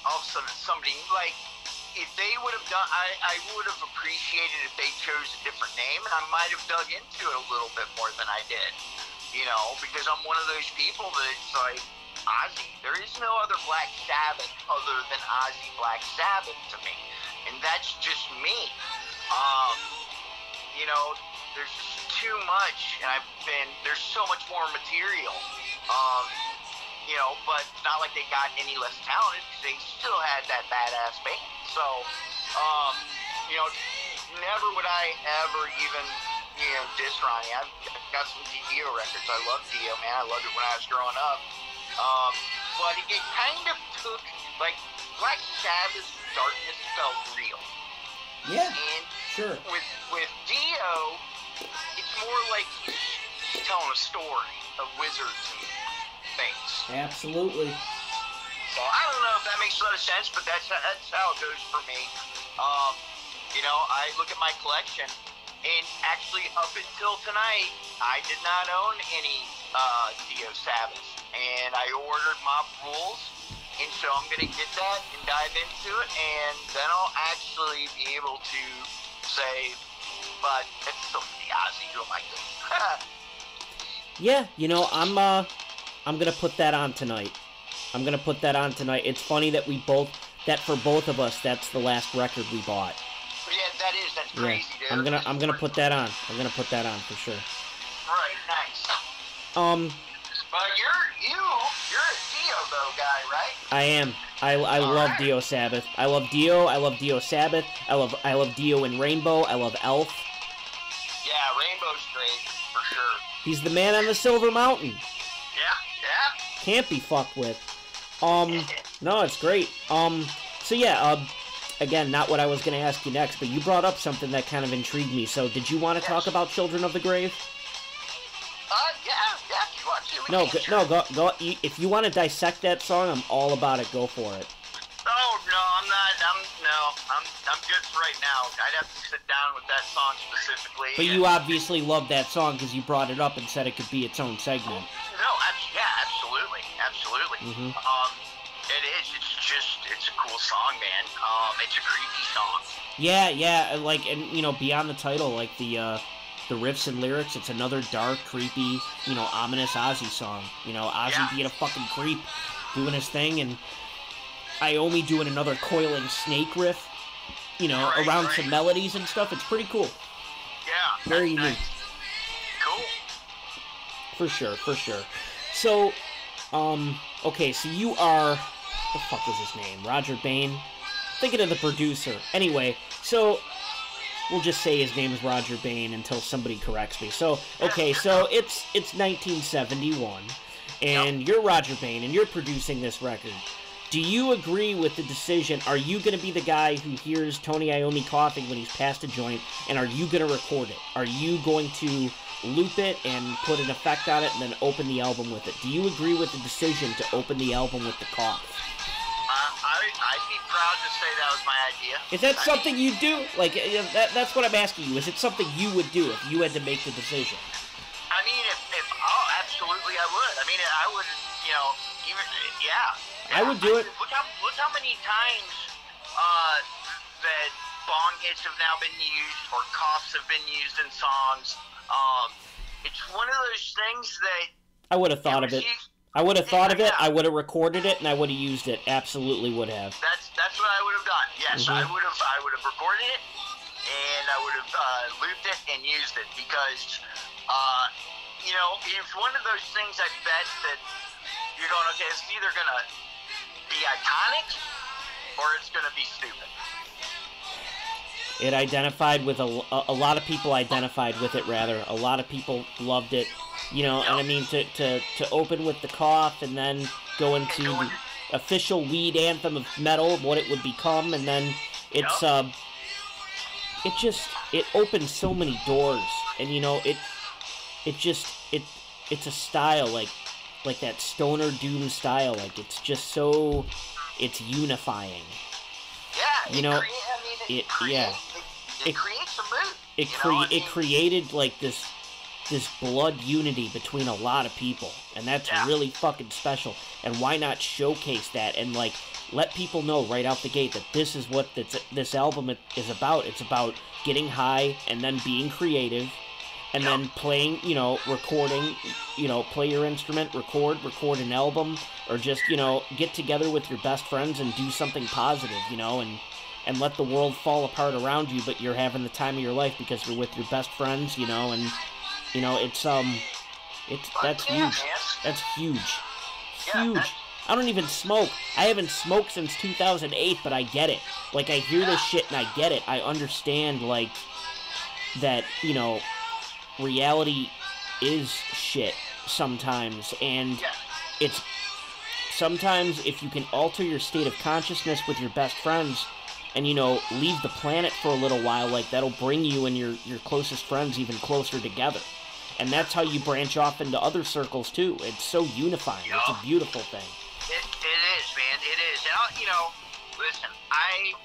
Speaker 2: all of a sudden somebody, like, if they would have done, I would have appreciated if they chose a different name, and I might have dug into it a little bit more than I did, you know, because I'm one of those people that it's like, Ozzy, there is no other Black Sabbath other than Ozzy Black Sabbath to me, and that's just me. You know, there's just too much, and there's so much more material. but it's not like they got any less talented because they still had that badass band. So, never would I ever even, diss Ronnie. I've got some Dio records. I love Dio, man. I loved it when I was growing up. But it kind of took, like, Black Sabbath's darkness felt real.
Speaker 1: Yeah,
Speaker 2: and
Speaker 1: sure.
Speaker 2: With Dio, it's more like he's telling a story of wizards and things.
Speaker 1: Absolutely.
Speaker 2: So I don't know if that makes a lot of sense, but that's how it goes for me. I look at my collection, and actually up until tonight, I did not own any Dio Sabbath, and I ordered Mob Rules, and so I'm going to get that and dive into it, and then I'll actually be able to say, but it's still the Ozzy, who am I doing?
Speaker 1: Yeah, I'm gonna put that on tonight. It's funny that that for both of us, that's the last record we bought.
Speaker 2: Yeah, that's crazy, dude.
Speaker 1: I'm gonna put that on. I'm gonna put that on for sure.
Speaker 2: Right, nice. But you're a Dio though guy, right?
Speaker 1: I am. I love Dio Sabbath. I love Dio. I love Dio Sabbath. I love Dio in Rainbow. I love Elf.
Speaker 2: Yeah, Rainbow's great for sure.
Speaker 1: He's the man on the Silver Mountain.
Speaker 2: Yeah.
Speaker 1: Can't be fucked with. No, it's great. So yeah, again, not what I was gonna ask you next, but you brought up something that kind of intrigued me. So did you want to talk about Children of the Grave?
Speaker 2: Yeah, if you want to.
Speaker 1: Go. If you want to dissect that song, I'm all about it. Go for it.
Speaker 2: Oh no, I'm not. I'm good for right now. I'd have to sit down with that song specifically.
Speaker 1: But you obviously love that song because you brought it up and said it could be its own segment.
Speaker 2: No, absolutely.
Speaker 1: Mm-hmm.
Speaker 2: It is. It's a cool song, man. It's a creepy song.
Speaker 1: Yeah. And beyond the title, like the riffs and lyrics, it's another dark, creepy, ominous Ozzy song. Ozzy being a fucking creep, doing his thing, and Iommi doing another coiling snake riff, around some melodies and stuff. It's pretty cool.
Speaker 2: Yeah.
Speaker 1: Very unique.
Speaker 2: Nice. Cool.
Speaker 1: For sure. So, okay, so you are, what the fuck was his name? Roger Bain? Thinking of the producer. Anyway, so we'll just say his name is Roger Bain until somebody corrects me. So, okay, so it's 1971, and you're Roger Bain, and you're producing this record. Do you agree with the decision? Are you going to be the guy who hears Tony Iommi coughing when he's passed a joint, and are you going to record it? Are you going to loop it and put an effect on it and then open the album with it? Do you agree with the decision to open the album with the cough?
Speaker 2: I'd be proud to say that was my idea.
Speaker 1: Is that something you do? Like, that's what I'm asking you. Is it something you would do if you had to make the decision?
Speaker 2: I mean, absolutely I would. I mean, I would,
Speaker 1: I would do it.
Speaker 2: Look how many times that bong hits have now been used, or coughs have been used in songs. It's one of those things that
Speaker 1: I would have thought of it. I would have thought of it. I would have recorded it, and I would have used it. Absolutely would have.
Speaker 2: That's what I would have done. Yes, I would have recorded it, and I would have looped it and used it because, it's one of those things. I bet that you're going, okay, it's either gonna be iconic or it's gonna be stupid.
Speaker 1: It identified with a lot of people identified with it, rather. A lot of people loved it, and I mean, to open with the cough and then go into the official lead anthem of metal, what it would become, and then it's, it opens so many doors, and, it's a style, like that stoner doom style, like, it's just so, it's unifying.
Speaker 2: Yeah, it creates a mood.
Speaker 1: It created like this blood unity between a lot of people, and that's really fucking special. And why not showcase that and like let people know right out the gate that this is what this album is about. It's about getting high and then being creative, and then playing, recording, play your instrument, record an album, or just get together with your best friends and do something positive, and let the world fall apart around you, but you're having the time of your life because you're with your best friends,
Speaker 2: That's
Speaker 1: it's huge.
Speaker 2: man.
Speaker 1: That's huge. huge. I don't even smoke. I haven't smoked since 2008, but I get it. Like, I hear this shit and I get it. I understand, like, that, you know, reality is shit sometimes, and it's sometimes if you can alter your state of consciousness with your best friends and, you know, leave the planet for a little while, like, that'll bring you and your closest friends even closer together. And that's how you branch off into other circles, too. It's so unifying. It's a beautiful thing.
Speaker 2: It is, man. It is. And, you know, listen, I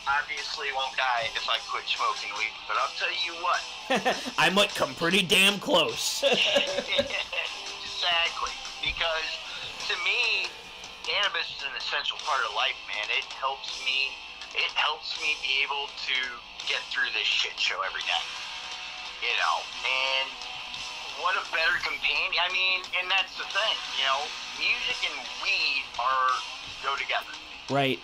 Speaker 2: obviously won't die if I quit smoking weed, but I'll tell you what.
Speaker 1: I might come pretty damn close.
Speaker 2: Exactly. Because, to me, cannabis is an essential part of life, man. It helps me be able to get through this shit show every day. You know, and what a better companion. I mean, and that's the thing, you know, music and weed go together.
Speaker 1: Right.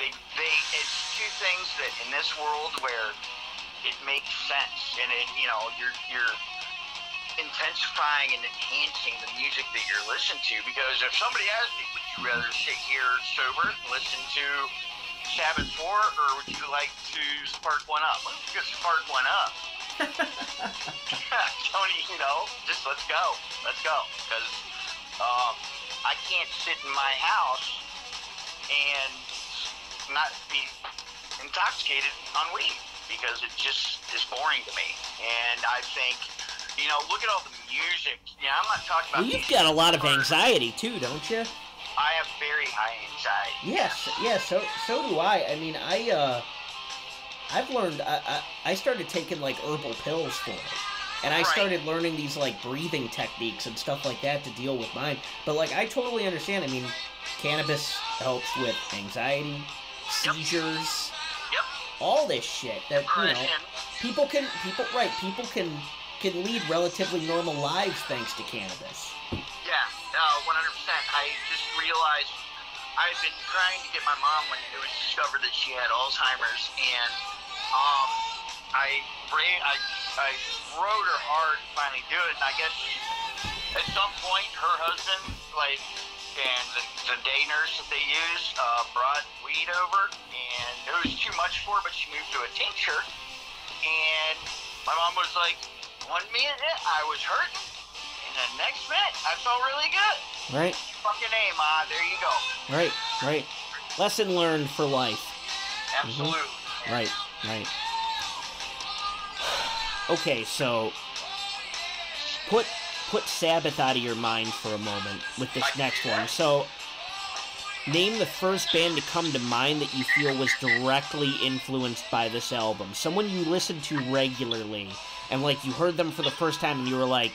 Speaker 2: It's two things that in this world where it makes sense, and it, you know, you're intensifying and enhancing the music that you're listening to. Because if somebody asked me, would you rather sit here sober and listen to Sabbath 4, or would you like to spark one up? Let's go spark one up. Tony, you know, just let's go, because I can't sit in my house and not be intoxicated on weed, because it just is boring to me. And I think, you know, look at all the music. Yeah, I'm not talking about.
Speaker 1: Well, you've got a lot of anxiety too, don't you?
Speaker 2: I have very high anxiety.
Speaker 1: Yes, so do I. I mean, I've learned, I started taking, like, herbal pills for it. And I started learning these, like, breathing techniques and stuff like that to deal with mine. But, like, I totally understand. I mean, cannabis helps with anxiety, seizures, all this shit that, you know, people can lead relatively normal lives thanks to cannabis.
Speaker 2: Yeah, 100%. I just realized I've been trying to get my mom, when it was discovered that she had Alzheimer's, and I rode her hard to finally do it, and I guess at some point her husband, like, and the day nurse that they used, brought weed over, and it was too much for her, but she moved to a tincture, and my mom was like, 1 minute I was hurting, and the next minute I felt really good.
Speaker 1: Right.
Speaker 2: Fucking A, Ma, there you go.
Speaker 1: Right. Lesson learned for life.
Speaker 2: Absolutely.
Speaker 1: Mm-hmm. Right. Okay, so put Sabbath out of your mind for a moment with this next one. So, name the first band to come to mind that you feel was directly influenced by this album. Someone you listened to regularly, and, like, you heard them for the first time and you were like,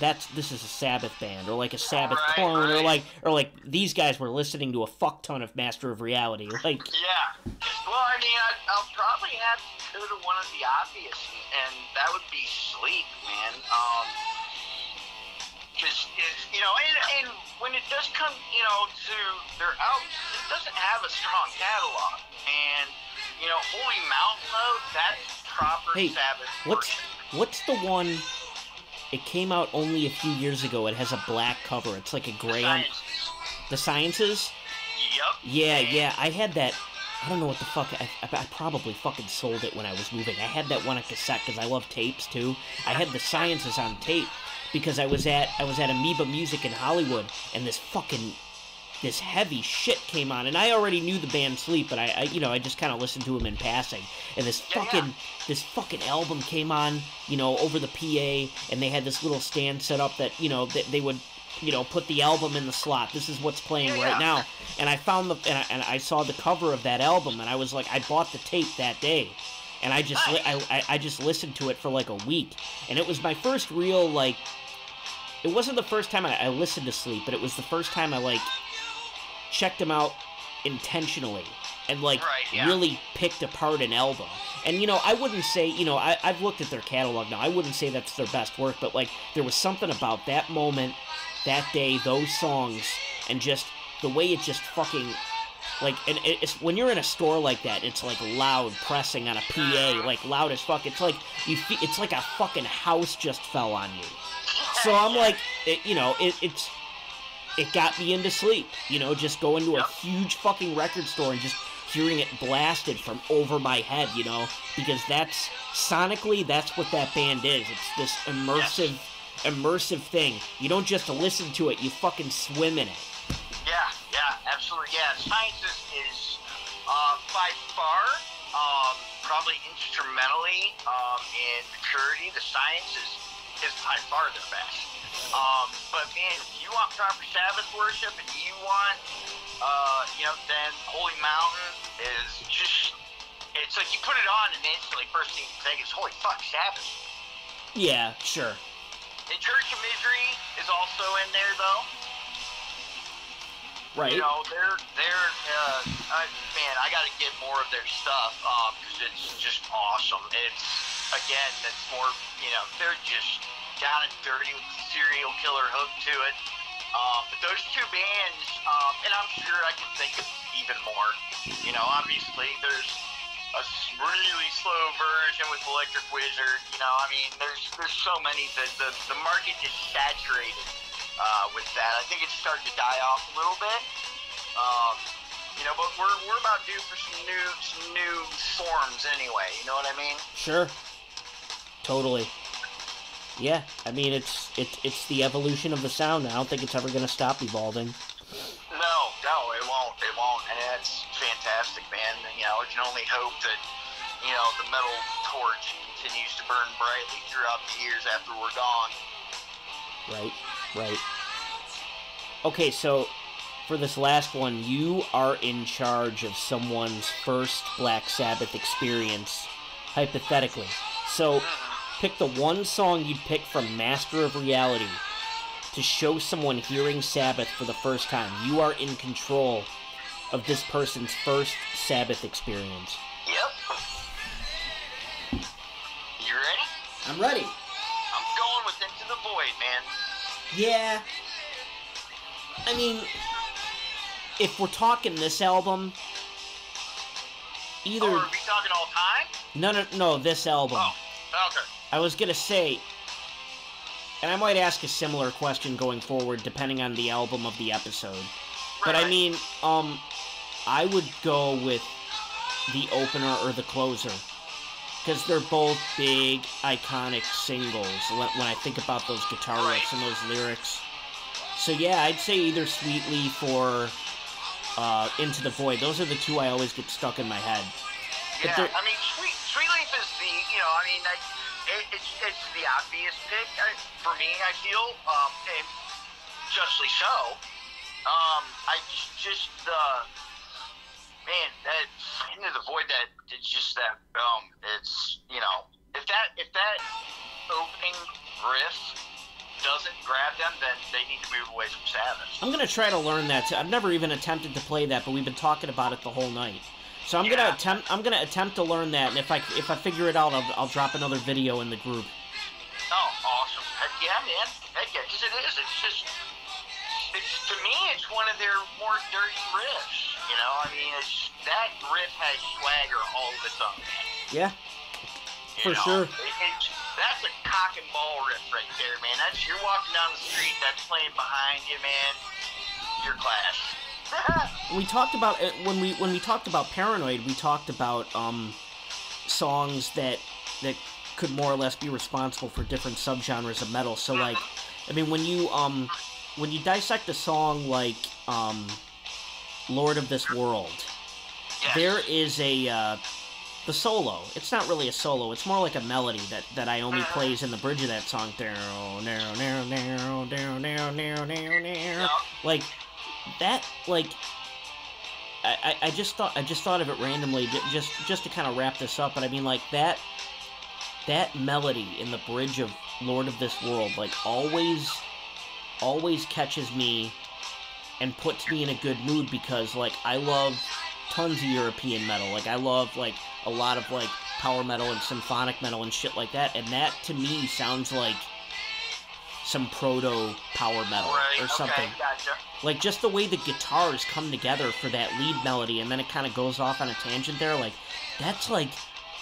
Speaker 1: this is a Sabbath band, or like a Sabbath clone, or like these guys were listening to a fuck ton of Master of Reality, like.
Speaker 2: Yeah. Well, I mean, I'll probably have to go to one of the obvious, and that would be Sleep, man. Because you know, and when it does come, you know, to their albums, it doesn't have a strong catalog, and you know, Holy Mountain though, that's proper Sabbath.
Speaker 1: What's the one? It came out only a few years ago. It has a black cover. It's like a gray on... The Sciences?
Speaker 2: Yep.
Speaker 1: Yeah. I had that... I don't know what the fuck... I probably fucking sold it when I was moving. I had that one on cassette because I love tapes, too. I had The Sciences on tape because I was at Amoeba Music in Hollywood, and this heavy shit came on, and I already knew the band Sleep, but I just kind of listened to them in passing, and this fucking album came on, you know, over the PA, and they had this little stand set up that, you know, that they would, you know, put the album in the slot. This is what's playing right now, and I found and I saw the cover of that album, and I was like, I bought the tape that day, and I just listened to it for like a week, and it was my first real, like, it wasn't the first time I listened to Sleep, but it was the first time I, like, checked them out intentionally and, like, really picked apart an album. And, you know, I wouldn't say, you know, I've looked at their catalog now. I wouldn't say that's their best work, but, like, there was something about that moment, that day, those songs, and just the way it just fucking, like, and it's when you're in a store like that, it's, like, loud pressing on a PA, like, loud as fuck. It's like, it's like a fucking house just fell on you. So I'm like, it's it got me into sleep. You know, just going to a huge fucking record store and just hearing it blasted from over my head, you know, because that's sonically, that's what that band is. It's this immersive thing. You don't just listen to it, you fucking swim in it.
Speaker 2: Yeah, absolutely. Yeah, Science is by far, probably instrumentally, in maturity, the Science is by far their best. But man, if you want proper Sabbath worship and you want, then Holy Mountain is just, it's like you put it on and instantly first thing you think is, holy fuck, Sabbath.
Speaker 1: Yeah, sure.
Speaker 2: And Church of Misery is also in there, though.
Speaker 1: Right.
Speaker 2: You know, man, I gotta get more of their stuff, because it's just awesome. It's, again, that's more, they're just down and dirty with the serial killer hook to it. But those two bands, and I'm sure I can think of even more. You know, obviously there's a really slow version with Electric Wizard. You know, I mean, there's so many that the market is saturated with that. I think it's starting to die off a little bit. But we're about due for some new forms anyway. You know what I mean? Sure.
Speaker 1: Totally. Yeah, I mean, it's the evolution of the sound. I don't think it's ever going to stop evolving.
Speaker 2: No, it won't. And that's fantastic, man. You know, I can only hope that, the metal torch continues to burn brightly throughout the years after we're gone.
Speaker 1: Right. Okay, so for this last one, you are in charge of someone's first Black Sabbath experience, hypothetically. So pick the one song you'd pick from Master of Reality to show someone hearing Sabbath for the first time. You are in control of this person's first Sabbath experience.
Speaker 2: Yep. You ready?
Speaker 1: I'm ready.
Speaker 2: I'm going with Into the Void, man.
Speaker 1: Yeah. I mean, if we're talking this album, either...
Speaker 2: Oh, are we talking all time?
Speaker 1: No, this album.
Speaker 2: Oh, okay.
Speaker 1: I was gonna say, and I might ask a similar question going forward, depending on the album of the episode. But I mean, I would go with the opener or the closer, because they're both big, iconic singles when I think about those guitar riffs and those lyrics. So yeah, I'd say either Sweet Leaf or Into the Void. Those are the two I always get stuck in my head.
Speaker 2: Yeah, I mean, Sweet Leaf is the, it's the obvious pick for me, I feel, and justly so. That Into the Void, it's just that, it's, if that opening riff doesn't grab them, then they need to move away from Sabbath.
Speaker 1: I'm gonna try to learn that too. I've never even attempted to play that, but we've been talking about it the whole night. So I'm gonna attempt to learn that, and if I figure it out, I'll drop another video in the group.
Speaker 2: Oh, awesome! Heck yeah, man! Heck yeah, because it is. It's to me, it's one of their more dirty riffs. You know, I mean, that riff has swagger all of its own.
Speaker 1: Yeah, for sure.
Speaker 2: That's a cock and ball riff right there, man. You're walking down the street, that's playing behind you, man. Your class.
Speaker 1: We talked about when we talked about Paranoid, we talked about songs that could more or less be responsible for different subgenres of metal. So like, I mean, when you dissect a song like Lord of This World, there is the solo. It's not really a solo. It's more like a melody that Iommi plays in the bridge of that song. Like that. Like I just thought of it randomly, just to kind of wrap this up. But I mean, like that melody in the bridge of Lord of This World, like always catches me and puts me in a good mood, because like I love tons of European metal. Like I love like a lot of like power metal and symphonic metal and shit like that, and that to me sounds like some proto power metal or something.
Speaker 2: Okay, gotcha.
Speaker 1: Like just the way the guitars come together for that lead melody, and then it kind of goes off on a tangent there. Like that's like,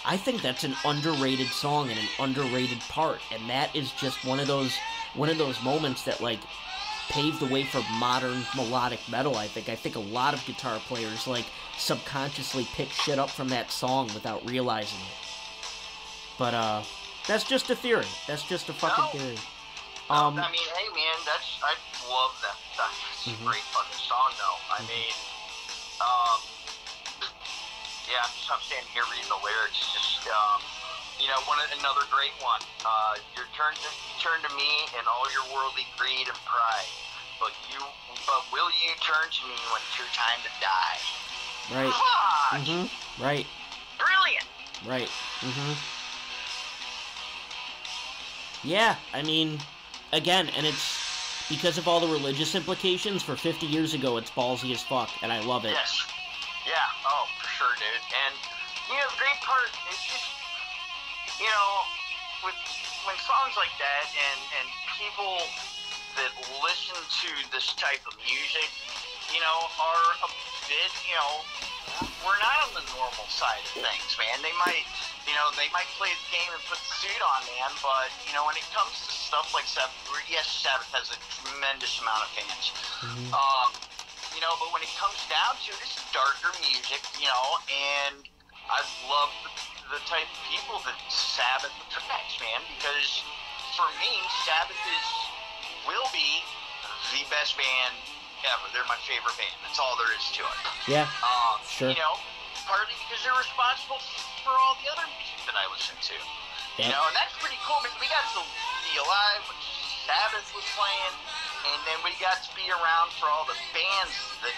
Speaker 1: I think that's an underrated song and an underrated part, and that is just one of those moments that like paved the way for modern melodic metal, I think. I think a lot of guitar players, like, subconsciously pick shit up from that song without realizing it. But, that's just a theory. That's just a fucking theory.
Speaker 2: I mean, hey, man, I love that. That's a great fucking song, though. I mean, yeah, I'm standing here reading the lyrics. Just, another great one. You turn to me in all your worldly greed and pride, but will you turn to me when it's your time to die?
Speaker 1: Right.
Speaker 2: Fuck!
Speaker 1: Right.
Speaker 2: Brilliant.
Speaker 1: Right. Yeah, I mean, again, and it's because of all the religious implications. For 50 years ago, it's ballsy as fuck, and I love it.
Speaker 2: Yes. Yeah. Oh, for sure, dude. And the great part is just, when songs like that and people that listen to this type of music, are a bit, we're not on the normal side of things, man. They might play the game and put the suit on, man, but, when it comes to stuff like Sabbath, yes, Sabbath has a tremendous amount of fans, but when it comes down to it, it's darker music, and I love the type of people that Sabbath attracts, man, because for me, Sabbath will be the best band ever. They're my favorite band. That's all there is to it.
Speaker 1: Yeah, sure.
Speaker 2: Partly because they're responsible for all the other music that I listen to.
Speaker 1: Yep.
Speaker 2: And that's pretty cool. We got to be alive when Sabbath was playing, and then we got to be around for all the bands that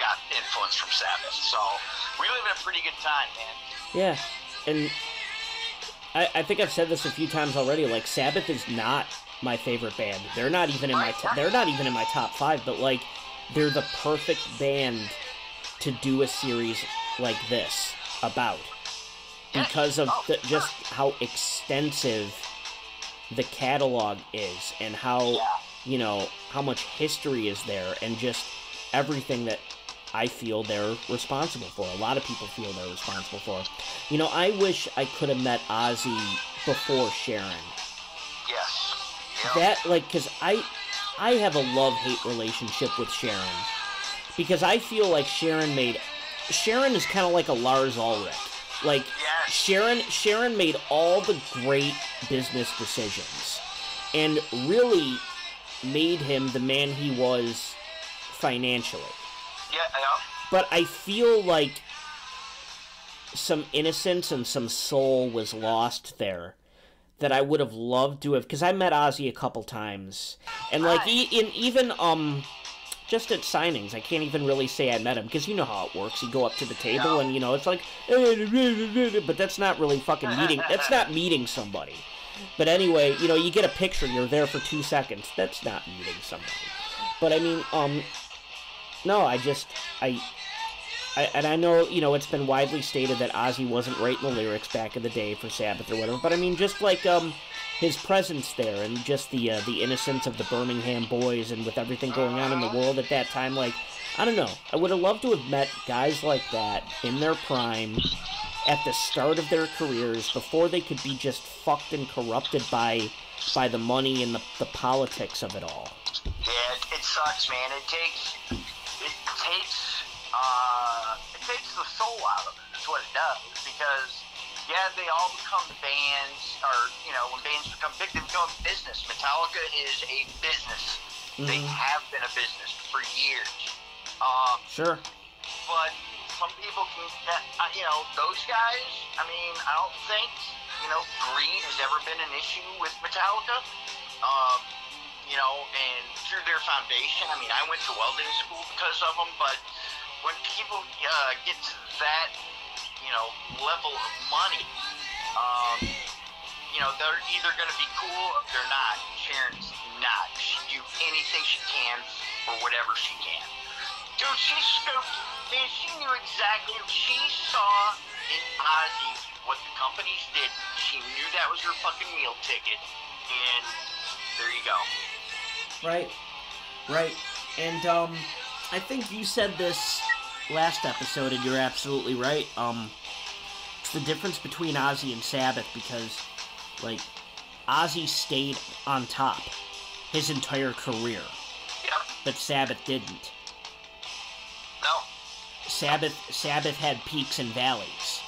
Speaker 2: got influence from Sabbath. So we live in a pretty good time, man.
Speaker 1: Yeah, and I think I've said this a few times already. Like, Sabbath is not my favorite band. They're not even in my top 5. But like, they're the perfect band to do a series like this about, because of just how extensive the catalog is, and how how much history is there, and just everything that I feel they're responsible for. A lot of people feel they're responsible for. I wish I could have met Ozzy before Sharon.
Speaker 2: Yes.
Speaker 1: That, like, because I have a love-hate relationship with Sharon. Because I feel like Sharon is kind of like a Lars Ulrich. Like, Sharon made all the great business decisions, and really made him the man he was financially.
Speaker 2: Yeah.
Speaker 1: But I feel like some innocence and some soul was lost there that I would have loved to have, because I met Ozzy a couple times, and like even just at signings, I can't even really say I met him, because you know how it works. You go up to the table and it's like, but that's not really fucking meeting. That's not meeting somebody. But anyway, you get a picture. You're there for 2 seconds. That's not meeting somebody. But I mean, no, and I know, it's been widely stated that Ozzy wasn't writing the lyrics back in the day for Sabbath or whatever, but I mean, just like, his presence there, and just the innocence of the Birmingham boys, and with everything going on in the world at that time, like, I don't know, I would have loved to have met guys like that in their prime, at the start of their careers, before they could be just fucked and corrupted by the money and the politics of it all.
Speaker 2: Yeah, it sucks, man. It takes the soul out of it. That's what it does. Because, they all become bands, or, when bands become big, they become a business. Metallica is a business. They have been a business for years.
Speaker 1: Sure.
Speaker 2: But some people can, those guys, I mean, I don't think, greed has ever been an issue with Metallica. And through their foundation, I mean, I went to welding school because of them, but when people get to that, level of money, they're either going to be cool or they're not. Sharon's not. She do anything she can for whatever she can. Dude, she knew exactly. She saw in Ozzy what the companies did. She knew that was her fucking meal ticket, and there you go.
Speaker 1: Right. And, I think you said this last episode, and you're absolutely right. It's the difference between Ozzy and Sabbath, because, like, Ozzy stayed on top. his entire career.
Speaker 2: Yep.
Speaker 1: But Sabbath didn't.
Speaker 2: No.
Speaker 1: Sabbath had peaks and valleys.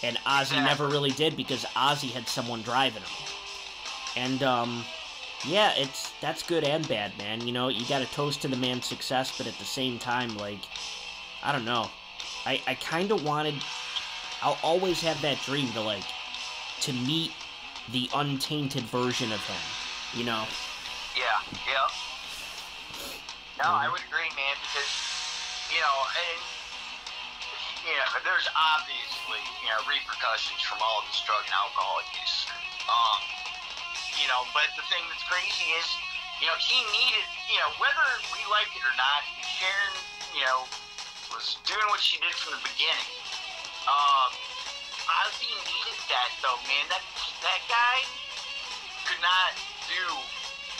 Speaker 1: And Ozzy never really did because Ozzy had someone driving him. And, yeah, that's good and bad, man. You know, you gotta toast to the man's success, but at the same time, like, I don't know. I kind of wanted... I'll always have that dream to meet the untainted version of him, you know?
Speaker 2: Yeah. No, I would agree, man, because, you know, and, you know, there's obviously, you know, repercussions from all of this drug and alcohol use. You know, but the thing that's crazy is, you know, he needed, you know, whether we like it or not, Sharon, you know, was doing what she did from the beginning. Ozzy needed that, though, man. That guy could not do,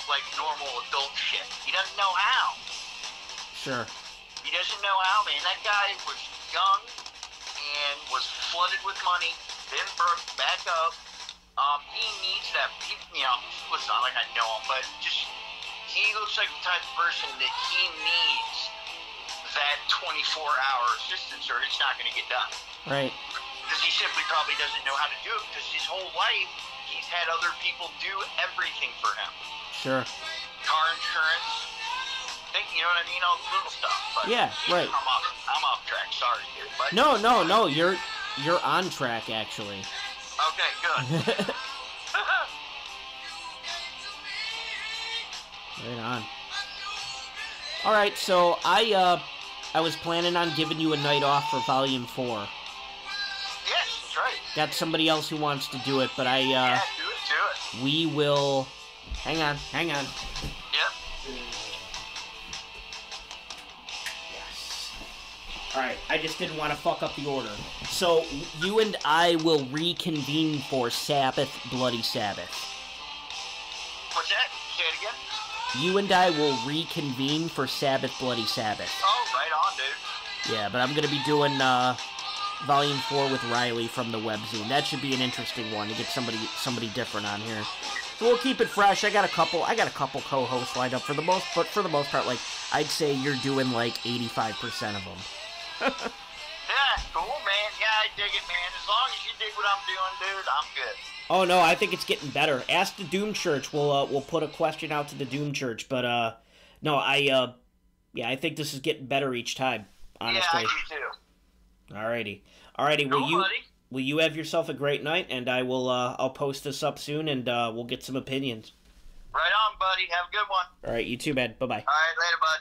Speaker 2: like, normal adult shit. He doesn't know how.
Speaker 1: Sure.
Speaker 2: He doesn't know how, man. That guy was young and was flooded with money, then broke back up. He needs that. You know, it's not like I know him, but just he looks like the type of person that he needs that 24-hour assistance, or it's not going to get done.
Speaker 1: Right.
Speaker 2: Because he simply probably doesn't know how to do it. Because his whole life, he's had other people do everything for him.
Speaker 1: Sure.
Speaker 2: Car insurance. You know what I mean? All the little stuff. But
Speaker 1: yeah. Right.
Speaker 2: I'm off track. Sorry, dude. But
Speaker 1: no. You're on track, actually.
Speaker 2: Okay, good.
Speaker 1: Right on. All right, so I was planning on giving you a night off for Volume 4.
Speaker 2: Yes, that's right.
Speaker 1: Got somebody else who wants to do it, but I
Speaker 2: yeah, do it.
Speaker 1: We will. Hang on.
Speaker 2: Yep.
Speaker 1: Alright, I just didn't want to fuck up the order. So, you and I will reconvene for Sabbath, Bloody Sabbath.
Speaker 2: What's that? Say it again?
Speaker 1: You and I will reconvene for Sabbath, Bloody Sabbath.
Speaker 2: Oh, right on, dude.
Speaker 1: Yeah, but I'm going to be doing Volume 4 with Riley from the webzine. That should be an interesting one to get somebody different on here. So we'll keep it fresh. I got a couple co-hosts lined up for the most part, like, I'd say you're doing like 85% of them.
Speaker 2: Yeah, cool, man. Yeah, I dig it, man. As long as you dig what I'm doing, dude, I'm good.
Speaker 1: Oh no, I think it's getting better. Ask the Doom Church. We'll put a question out to the Doom Church, but no, I think this is getting better each time. Honestly.
Speaker 2: Yeah, I do too.
Speaker 1: Alrighty. Will you have yourself a great night, and I'll post this up soon, and we'll get some opinions.
Speaker 2: Right on, buddy. Have a good one.
Speaker 1: All right, you too, man. Bye-bye.
Speaker 2: All right, later, bud.